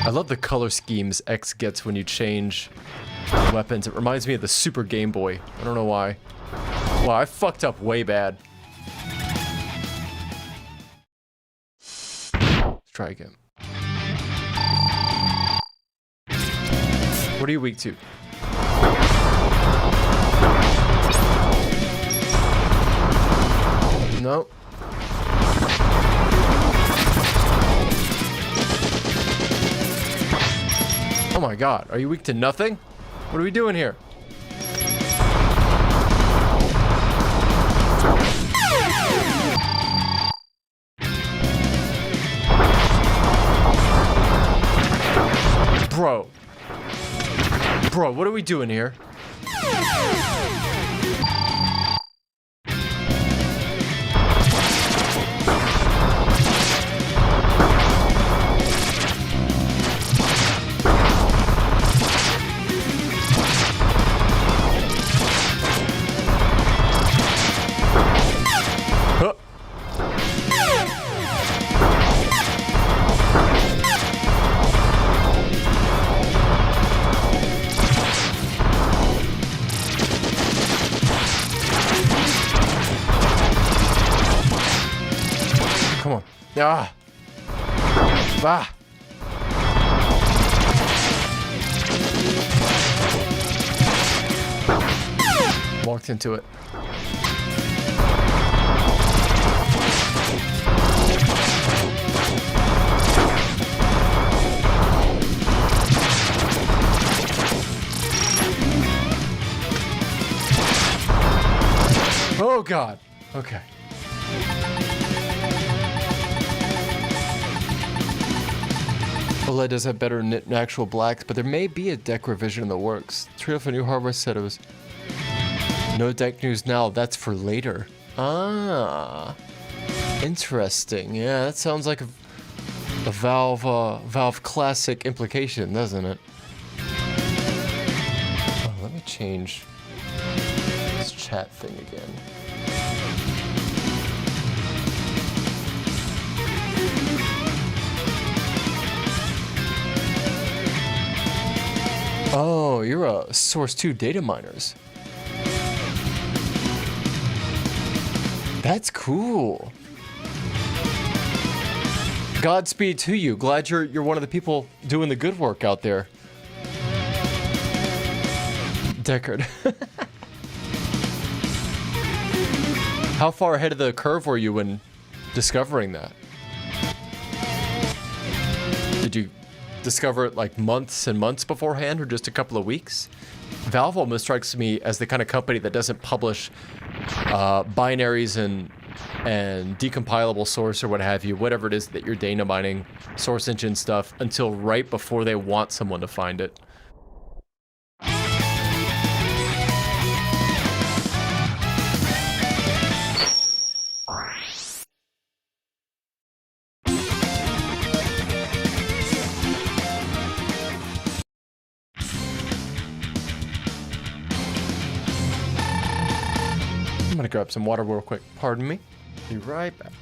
I love the color schemes X gets when you change weapons. It reminds me of the Super Game Boy. I don't know why. Wow, I fucked up way bad. Let's try again. What are you weak to? No. Oh my god, are you weak to nothing? What are we doing here? Bro. Bro, what are we doing here? Huh. Come on. Ah. Ah. Walked into it. Oh god. Okay. OLED does have better actual blacks, but there may be a deck revision in the works. Trade off a new hardware said it was no deck news now. That's for later. Ah, interesting. Yeah, that sounds like a Valve classic implication, doesn't it? Oh, let me change this chat thing again. Oh, you're a Source 2 data miners. That's cool. Godspeed to you. Glad you're one of the people doing the good work out there. Deckard. How far ahead of the curve were you when discovering that? Did you discover it like months and months beforehand or just a couple of weeks. Valve almost strikes me as the kind of company that doesn't publish binaries and decompilable source or what have you, whatever it is that you're data mining, source engine stuff, until right before they want someone to find it. I'm gonna grab some water real quick. Pardon me. Be right back.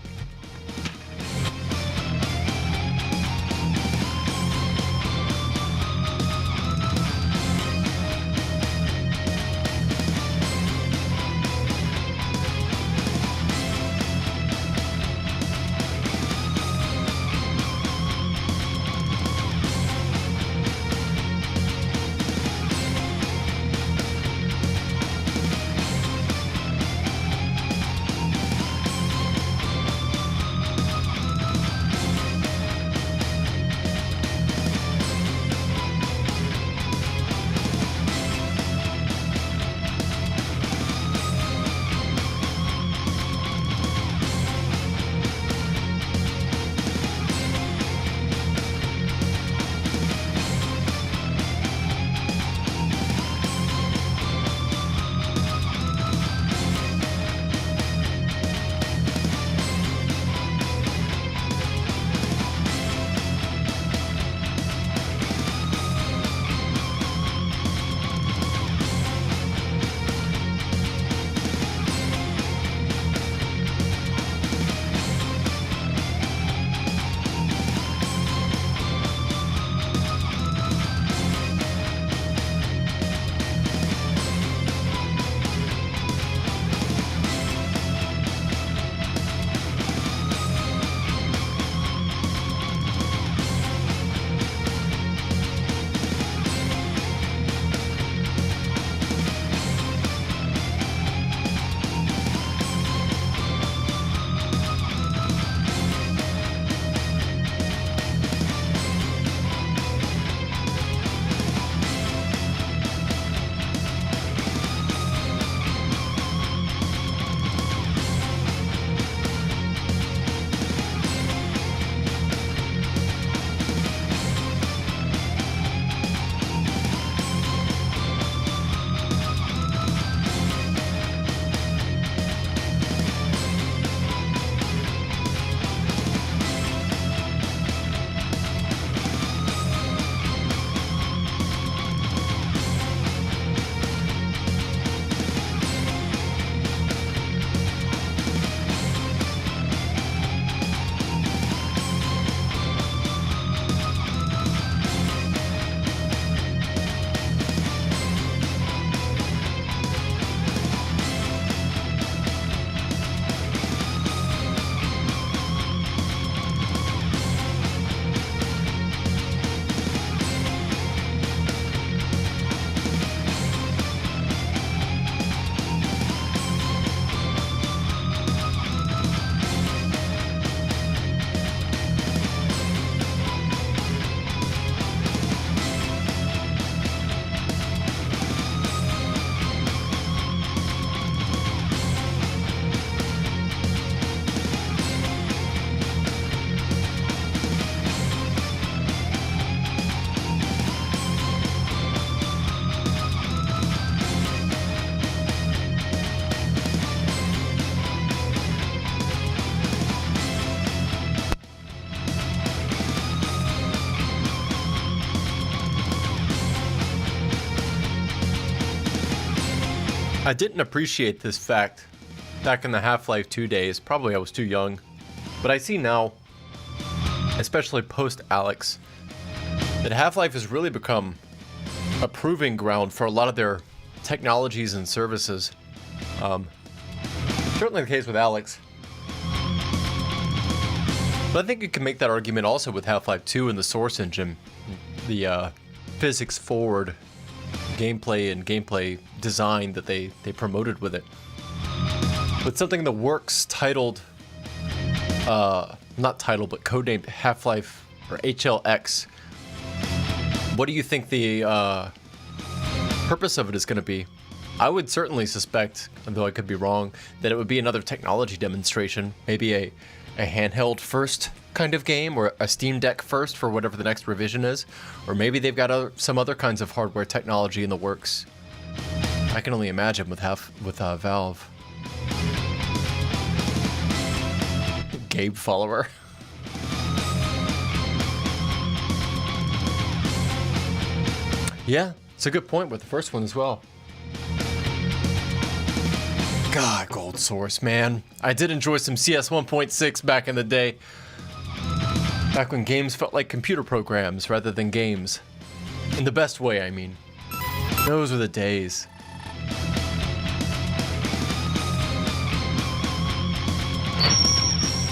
I didn't appreciate this fact back in the Half-Life 2 days. Probably I was too young. But I see now, especially post-Alex, that Half-Life has really become a proving ground for a lot of their technologies and services. Certainly the case with Alex. But I think you can make that argument also with Half-Life 2 and the Source engine. The physics-forward gameplay and gameplay design that they promoted with it. With something in the works titled, not titled, but codenamed Half-Life, or HLX, What do you think the purpose of it is going to be? I would certainly suspect, though I could be wrong, that it would be another technology demonstration. Maybe a handheld first kind of game, or a Steam Deck first for whatever the next revision is. Or maybe they've got some other kinds of hardware technology in the works. I can only imagine with Valve. Gabe follower. Yeah, it's a good point with the first one as well. God, Gold Source, man. I did enjoy some CS 1.6 back in the day. Back when games felt like computer programs rather than games. In the best way, I mean. Those were the days.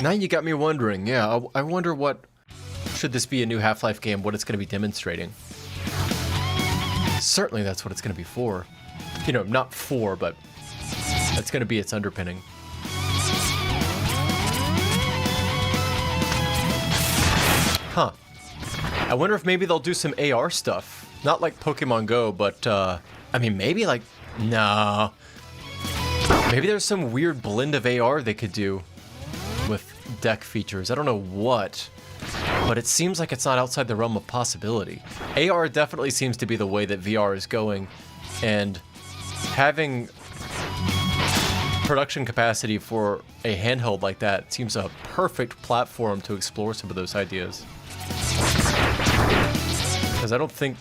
Now you got me wondering, yeah, I wonder what, should this be a new Half-Life game, what it's going to be demonstrating. Certainly that's what it's going to be for. You know, not for, but that's going to be its underpinning. Huh. I wonder if maybe they'll do some AR stuff. Not like Pokemon Go, but, I mean, maybe like, no. Maybe there's some weird blend of AR they could do with deck features. I don't know what, but it seems like it's not outside the realm of possibility. AR definitely seems to be the way that VR is going, and having production capacity for a handheld like that seems a perfect platform to explore some of those ideas. Because I think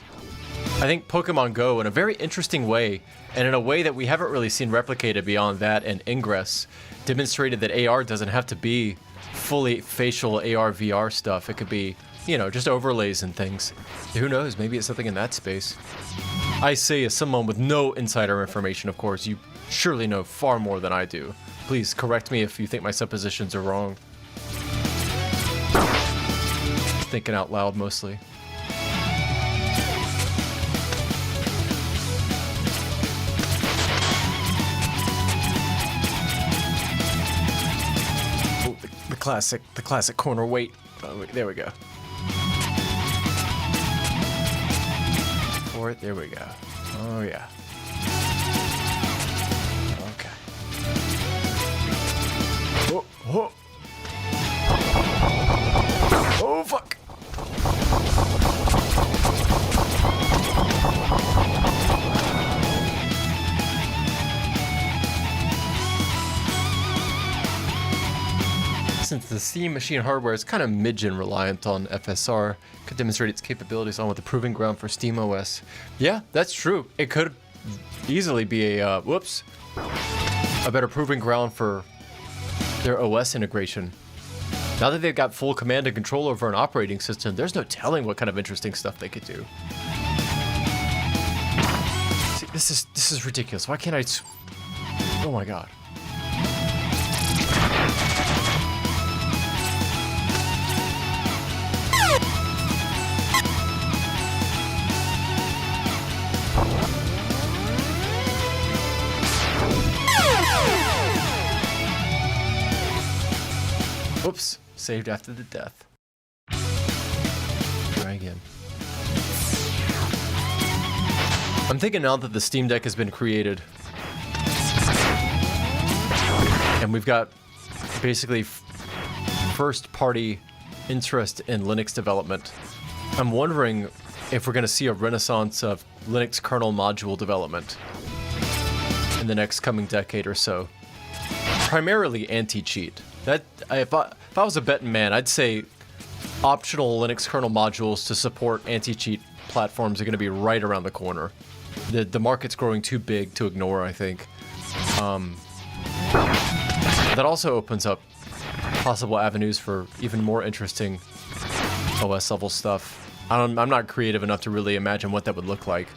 Pokemon Go, in a very interesting way, and in a way that we haven't really seen replicated beyond that and Ingress, demonstrated that AR doesn't have to be fully facial AR VR stuff. It could be, you know, just overlays and things. Who knows? Maybe it's something in that space. I say, as someone with no insider information, of course, you surely know far more than I do. Please correct me if you think my suppositions are wrong. Thinking out loud mostly. The classic corner wait. Oh, there we go. For it, there we go. Oh yeah. Okay. Oh, oh. Oh fuck. Since the Steam Machine hardware is kind of mid-gen reliant on FSR, could demonstrate its capabilities on with the proving ground for Steam OS. Yeah, that's true. It could easily be a, a better proving ground for their OS integration. Now that they've got full command and control over an operating system, there's no telling what kind of interesting stuff they could do. See, this is ridiculous. Why can't I... Oh my god. Whoops, saved after the death. Try again. I'm thinking now that the Steam Deck has been created, and we've got basically first-party interest in Linux development, I'm wondering if we're going to see a renaissance of Linux kernel module development in the next coming decade or so. Primarily anti-cheat. That if I was a betting man, I'd say optional Linux kernel modules to support anti-cheat platforms are going to be right around the corner. The market's growing too big to ignore, I think. That also opens up possible avenues for even more interesting OS level stuff. I'm not creative enough to really imagine what that would look like,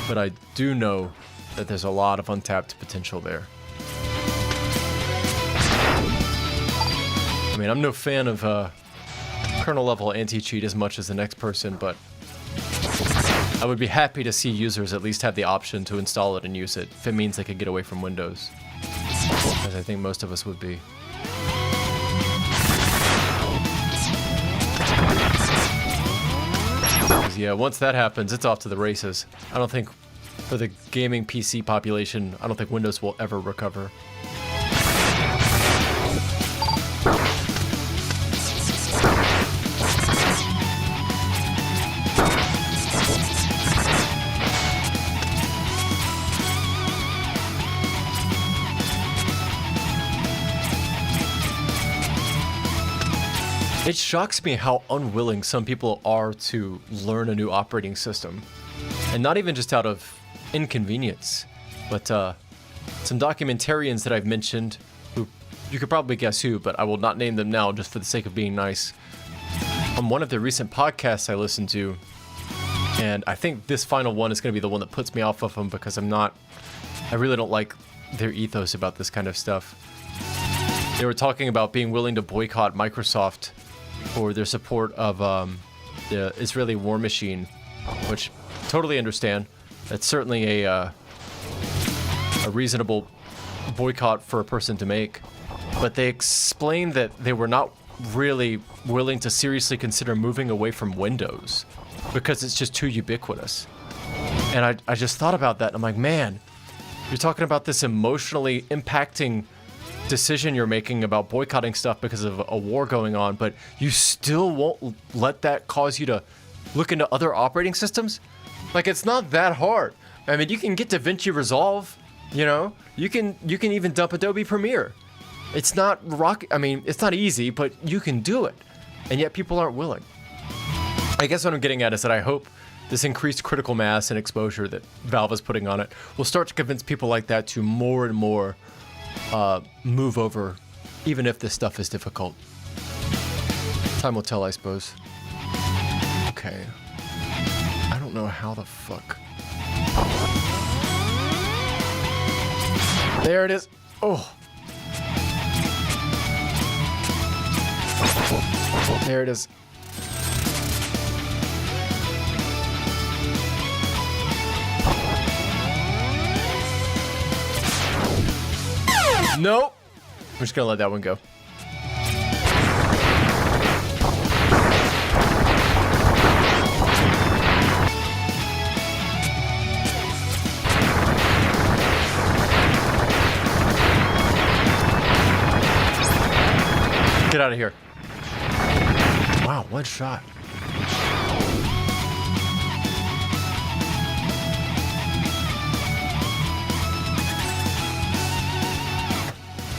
but I do know that there's a lot of untapped potential there. I mean, I'm no fan of kernel level anti-cheat as much as the next person, but I would be happy to see users at least have the option to install it and use it, if it means they could get away from Windows, as I think most of us would be. Because, yeah, once that happens, it's off to the races. I don't think, for the gaming PC population, I don't think Windows will ever recover. It shocks me how unwilling some people are to learn a new operating system. And not even just out of inconvenience, but some documentarians that I've mentioned, who you could probably guess who, but I will not name them now just for the sake of being nice. On one of the recent podcasts I listened to, and I think this final one is going to be the one that puts me off of them because I really don't like their ethos about this kind of stuff. They were talking about being willing to boycott Microsoft for their support of the Israeli war machine, which totally understand. That's certainly a reasonable boycott for a person to make. But they explained that they were not really willing to seriously consider moving away from Windows because it's just too ubiquitous. And I just thought about that, and I'm like, man, you're talking about this emotionally impacting decision you're making about boycotting stuff because of a war going on, but you still won't let that cause you to look into other operating systems? Like, it's not that hard. I mean, you can get DaVinci Resolve, you know? You can even dump Adobe Premiere. It's not it's not easy, but you can do it. And yet people aren't willing. I guess what I'm getting at is that I hope this increased critical mass and exposure that Valve is putting on it will start to convince people like that to more and more move over, even if this stuff is difficult. Time will tell, I suppose. Okay. I don't know how the fuck. There it is. Oh. There it is. Nope. I'm just gonna let that one go. Get out of here. Wow, one shot.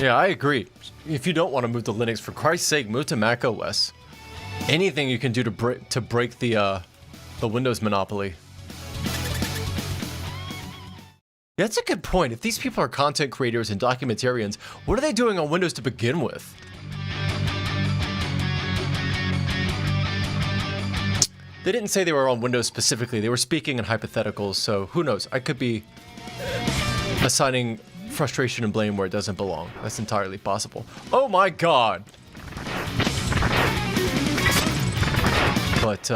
Yeah, I agree. If you don't want to move to Linux, for Christ's sake, move to Mac OS. Anything you can do to break the Windows monopoly. That's a good point. If these people are content creators and documentarians, what are they doing on Windows to begin with? They didn't say they were on Windows specifically. They were speaking in hypotheticals, so who knows? I could be assigning frustration and blame where it doesn't belong. That's entirely possible. Oh my god! But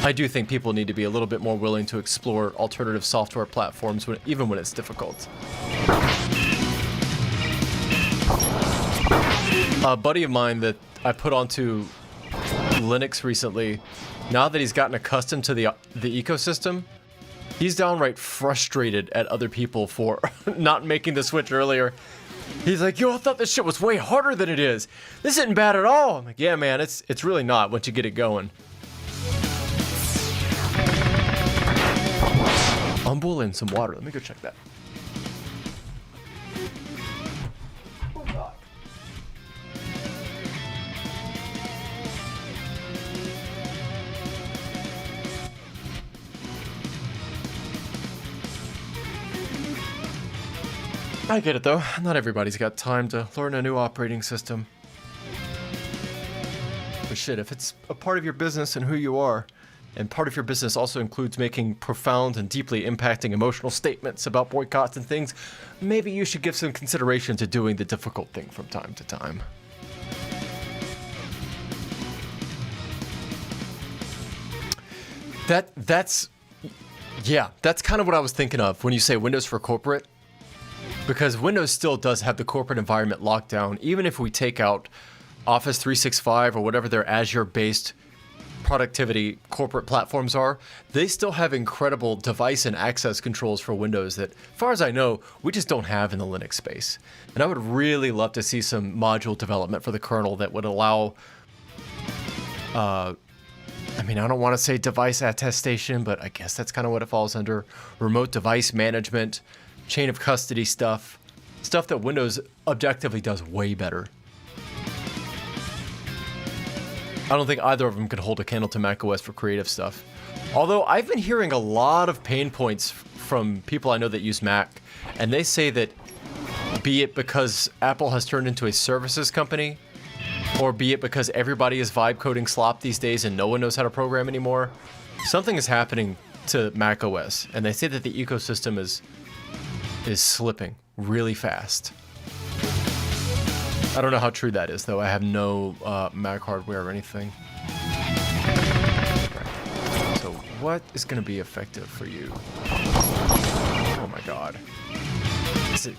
I do think people need to be a little bit more willing to explore alternative software platforms, even when it's difficult. A buddy of mine that I put onto Linux recently, now that he's gotten accustomed to the ecosystem, he's downright frustrated at other people for not making the switch earlier. He's like, yo, I thought this shit was way harder than it is. This isn't bad at all. I'm like, yeah, man, it's really not once you get it going. I'm boiling some water. Let me go check that. Oh, God. I get it though, not everybody's got time to learn a new operating system. But shit, if it's a part of your business and who you are, and part of your business also includes making profound and deeply impacting emotional statements about boycotts and things, maybe you should give some consideration to doing the difficult thing from time to time. That's kind of what I was thinking of when you say Windows for corporate. Because Windows still does have the corporate environment locked down, even if we take out Office 365 or whatever their Azure-based productivity corporate platforms are, they still have incredible device and access controls for Windows that, as far as I know, we just don't have in the Linux space. And I would really love to see some module development for the kernel that would allow, I don't want to say device attestation, but I guess that's kind of what it falls under. Remote device management, chain of custody stuff that Windows objectively does way better. I don't think either of them could hold a candle to macOS for creative stuff. Although I've been hearing a lot of pain points from people I know that use Mac, and they say that be it because Apple has turned into a services company, or be it because everybody is vibe coding slop these days and no one knows how to program anymore, something is happening to macOS, and they say that the ecosystem is slipping really fast. I don't know how true that is, though. I have no Mac hardware or anything. Right. So what is going to be effective for you? Oh my god. Is it...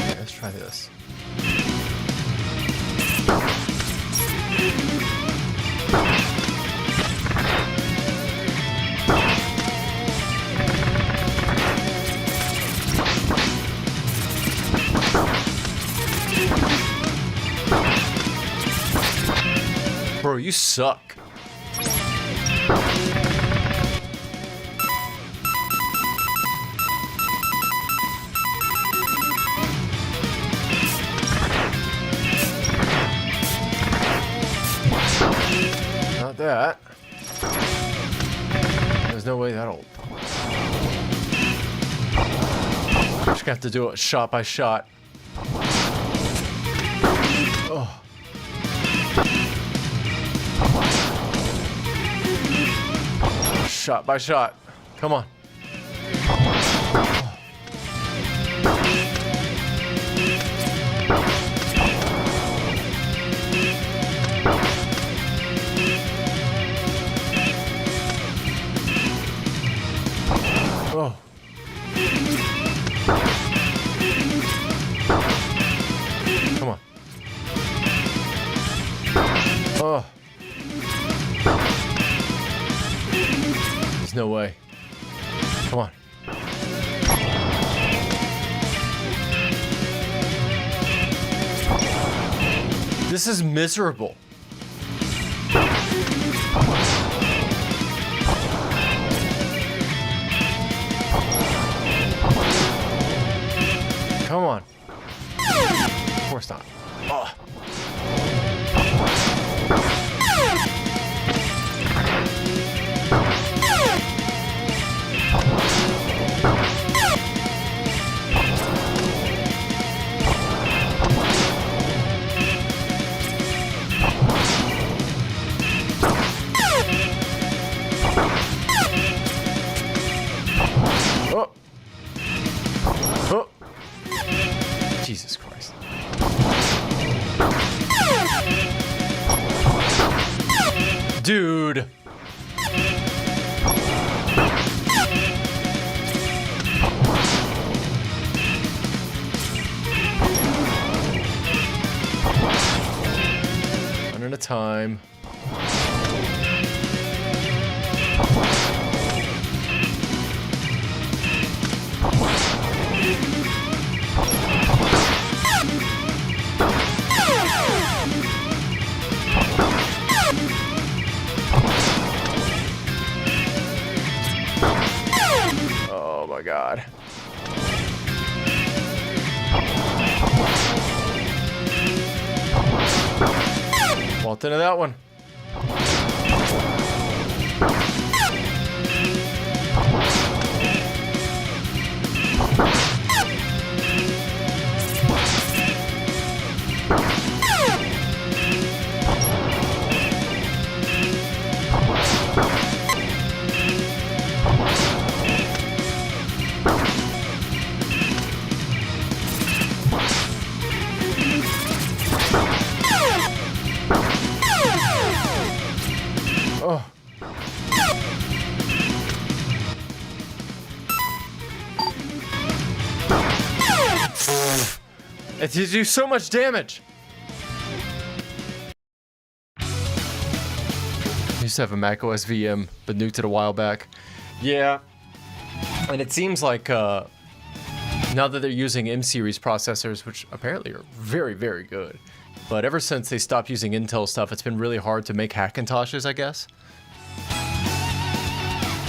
Okay, let's try this. Bro, you suck. Not that. There's no way that'll... Just gonna have to do it shot by shot. Oh. Shot by shot. Come on. Oh. Come on. Oh. There's no way. Come on. This is miserable. Come on. Of course not. Oh. Oh. Oh. Jesus Christ. Dude. One at a time. Oh my god. Walked into that one. It do so much damage. I used to have a macOS VM, but nuked it a while back. Yeah. And it seems like now that they're using M-series processors, which apparently are very, very good, but ever since they stopped using Intel stuff, it's been really hard to make Hackintoshes, I guess.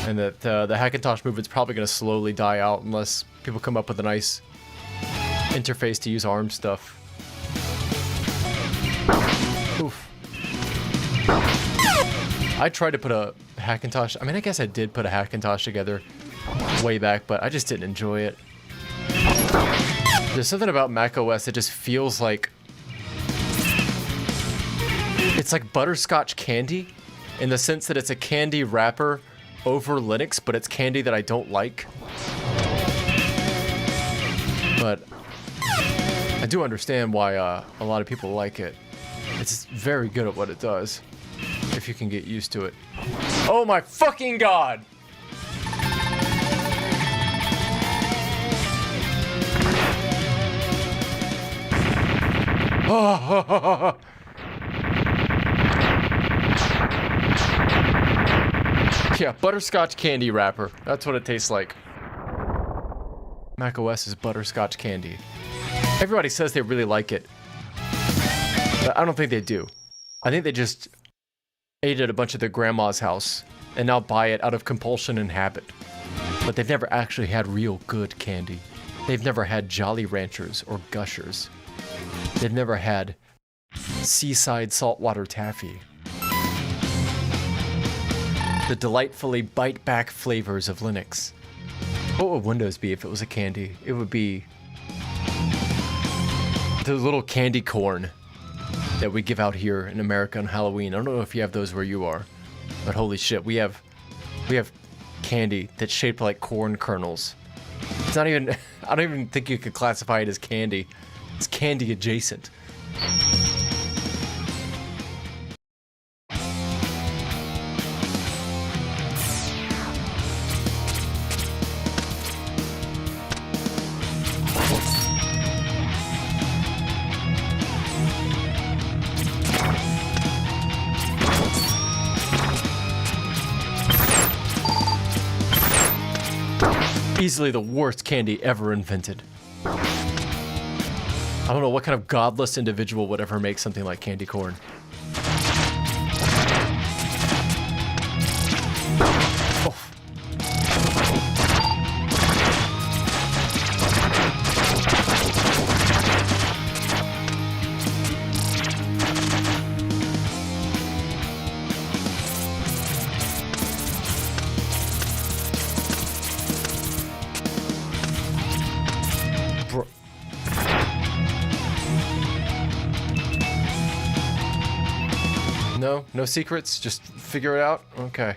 And that the Hackintosh movement's probably going to slowly die out unless people come up with a nice interface to use ARM stuff. Oof. I tried to put a Hackintosh. I mean, I guess I did put a Hackintosh together way back, but I just didn't enjoy it. There's something about macOS that just feels like it's like butterscotch candy, in the sense that it's a candy wrapper over Linux, but it's candy that I don't like. But I do understand why a lot of people like it. It's very good at what it does, if you can get used to it. Oh my fucking god! Oh. Yeah, butterscotch candy wrapper. That's what it tastes like. macOS is butterscotch candy. Everybody says they really like it, but I don't think they do. I think they just ate at a bunch of their grandma's house and now buy it out of compulsion and habit. But they've never actually had real good candy. They've never had Jolly Ranchers or Gushers. They've never had Seaside Saltwater Taffy. The delightfully bite-back flavors of Linux. What would Windows be if it was a candy? It would be the little candy corn that we give out here in America on Halloween. I don't know if you have those where you are, but holy shit, we have candy that's shaped like corn kernels. It's not even, I don't even think you could classify it as candy. It's candy adjacent. Easily the worst candy ever invented. I don't know what kind of godless individual would ever make something like candy corn. Oh. No secrets? Just figure it out? Okay.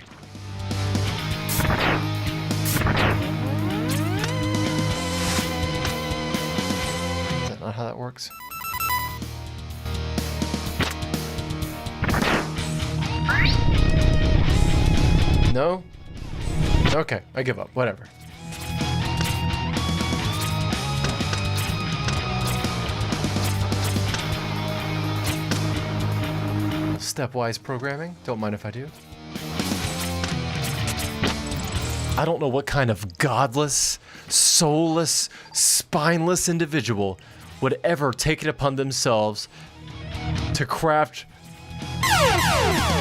Is that not how that works? No? Okay, I give up. Whatever. Stepwise programming. Don't mind if I do. I don't know what kind of godless, soulless, spineless individual would ever take it upon themselves to craft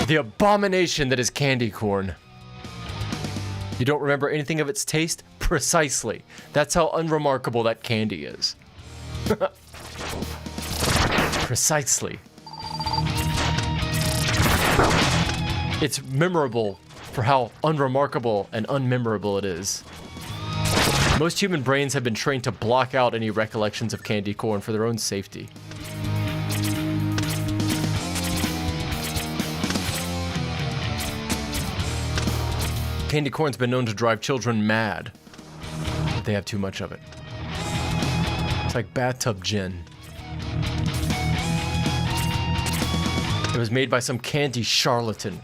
the abomination that is candy corn. You don't remember anything of its taste? Precisely. That's how unremarkable that candy is. Precisely. It's memorable for how unremarkable and unmemorable it is. Most human brains have been trained to block out any recollections of candy corn for their own safety. Candy corn's been known to drive children mad if they have too much of it. It's like bathtub gin. It was made by some candy charlatan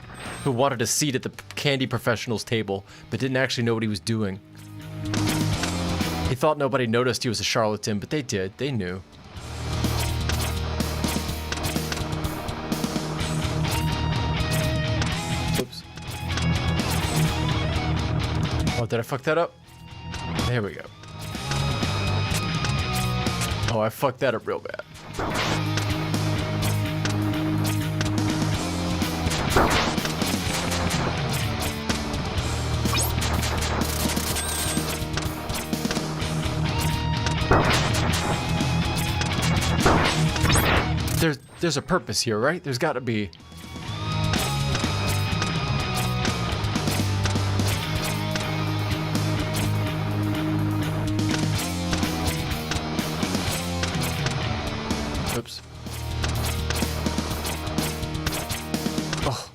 who wanted a seat at the candy professional's table, but didn't actually know what he was doing. He thought nobody noticed he was a charlatan, but they did. They knew. did I fuck that up? There we go. Oh, I fucked that up real bad. There's a purpose here, right? There's got to be. Oops. Oh.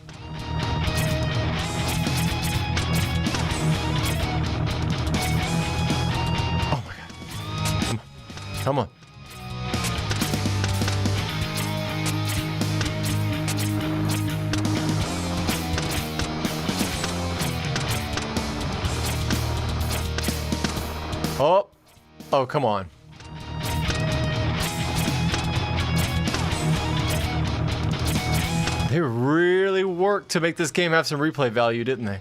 Oh my God. Come on. Oh. Oh, come on. They really worked to make this game have some replay value, didn't they?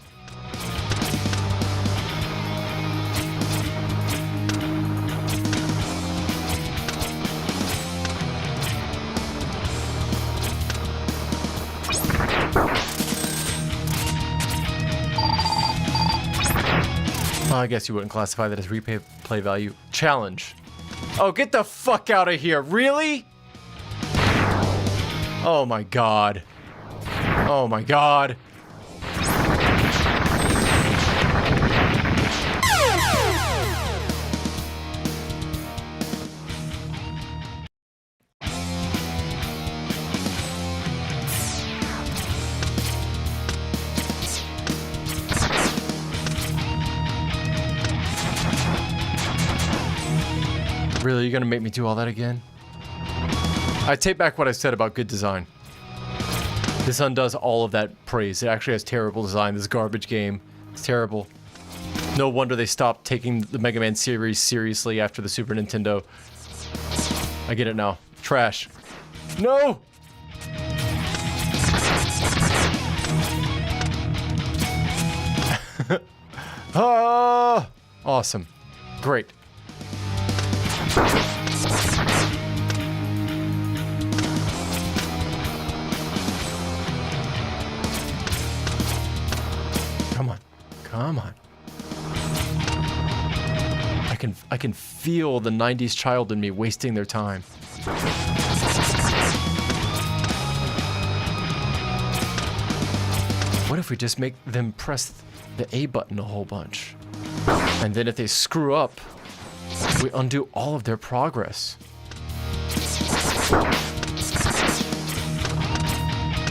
Oh, I guess you wouldn't classify that as replay value. Challenge. Oh, get the fuck out of here. Really? Oh my God. Oh my God. Really, you're gonna make me do all that again? I take back what I said about good design. This undoes all of that praise. It actually has terrible design. This garbage game. It's terrible. No wonder they stopped taking the Mega Man series seriously after the Super Nintendo. I get it now. Trash. No! Ah! Awesome. Great. Come on. Come on. I can feel the 90s child in me wasting their time. What if we just make them press the A button a whole bunch? And then if they screw up, we undo all of their progress.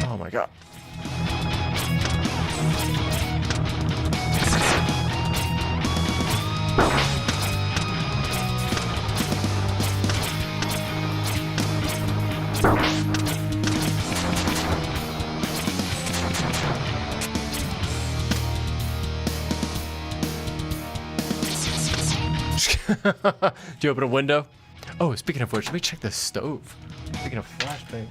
Oh my God. Do you open a window? Oh, speaking of which, let me check the stove. Speaking of flashbang.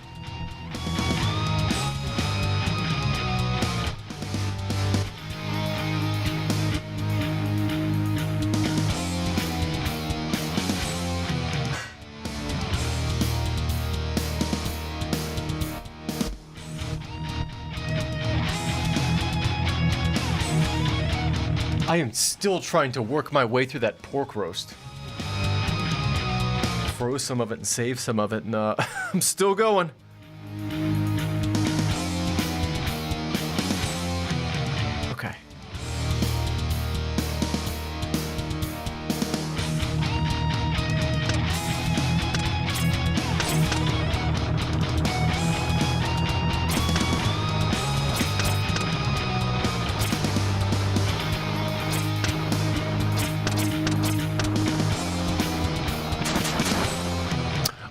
I am still trying to work my way through that pork roast. Froze some of it and saved some of it, and I'm still going. Okay.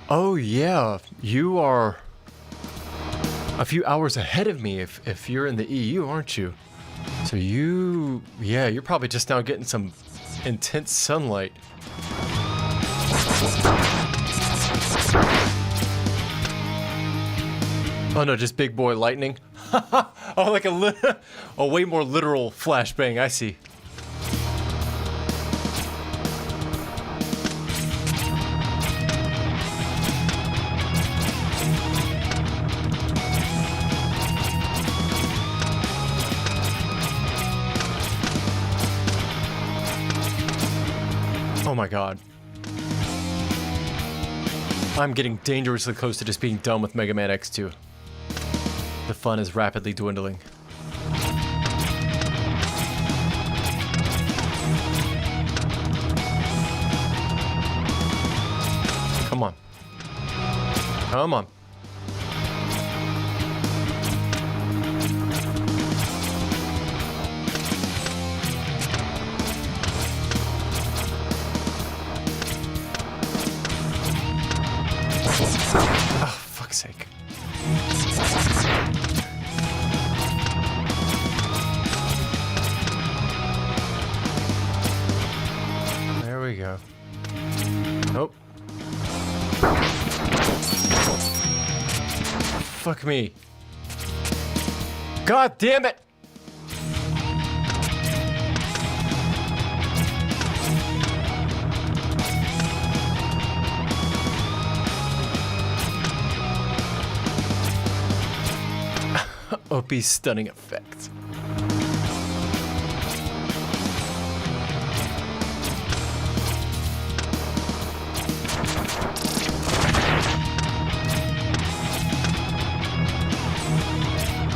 Oh yeah, you are a few hours ahead of me if you're in the EU, aren't you? So yeah, you're probably just now getting some intense sunlight. Oh no, just big boy lightning. Oh, like a way more literal flashbang, I see. Oh my god. I'm getting dangerously close to just being done with Mega Man X2. The fun is rapidly dwindling. Come on. Come on. Oh, fuck's sake. There we go. Oh. Fuck me. God damn it! OP's stunning effect.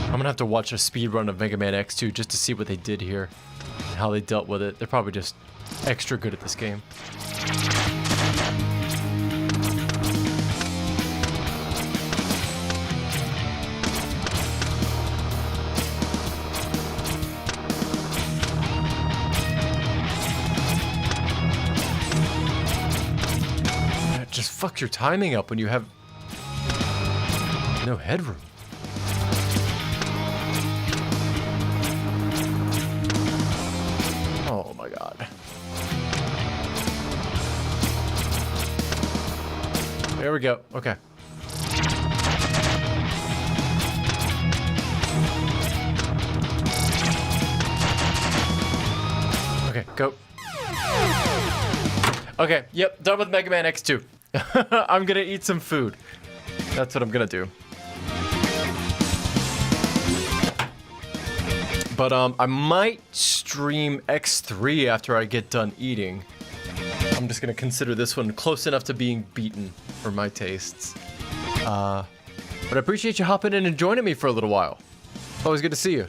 I'm gonna have to watch a speed run of Mega Man X2 just to see what they did here, how they dealt with it. They're probably just extra good at this game. Just fucks your timing up when you have no headroom. Oh my god. There we go. Okay. Okay, go. Okay, yep, done with Mega Man X2. I'm gonna eat some food. That's what I'm gonna do. But I might stream X3 after I get done eating. I'm just gonna consider this one close enough to being beaten for my tastes. But I appreciate you hopping in and joining me for a little while. Always good to see you.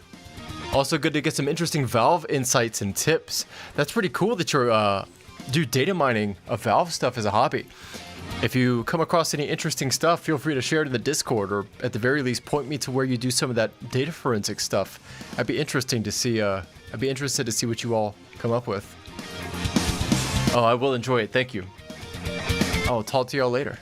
Also good to get some interesting Valve insights and tips. That's pretty cool that you're do data mining of Valve stuff as a hobby. If you come across any interesting stuff, feel free to share it in the Discord, or at the very least, point me to where you do some of that data forensic stuff. I'd be interested to see what you all come up with. Oh, I will enjoy it. Thank you. I'll talk to y'all later.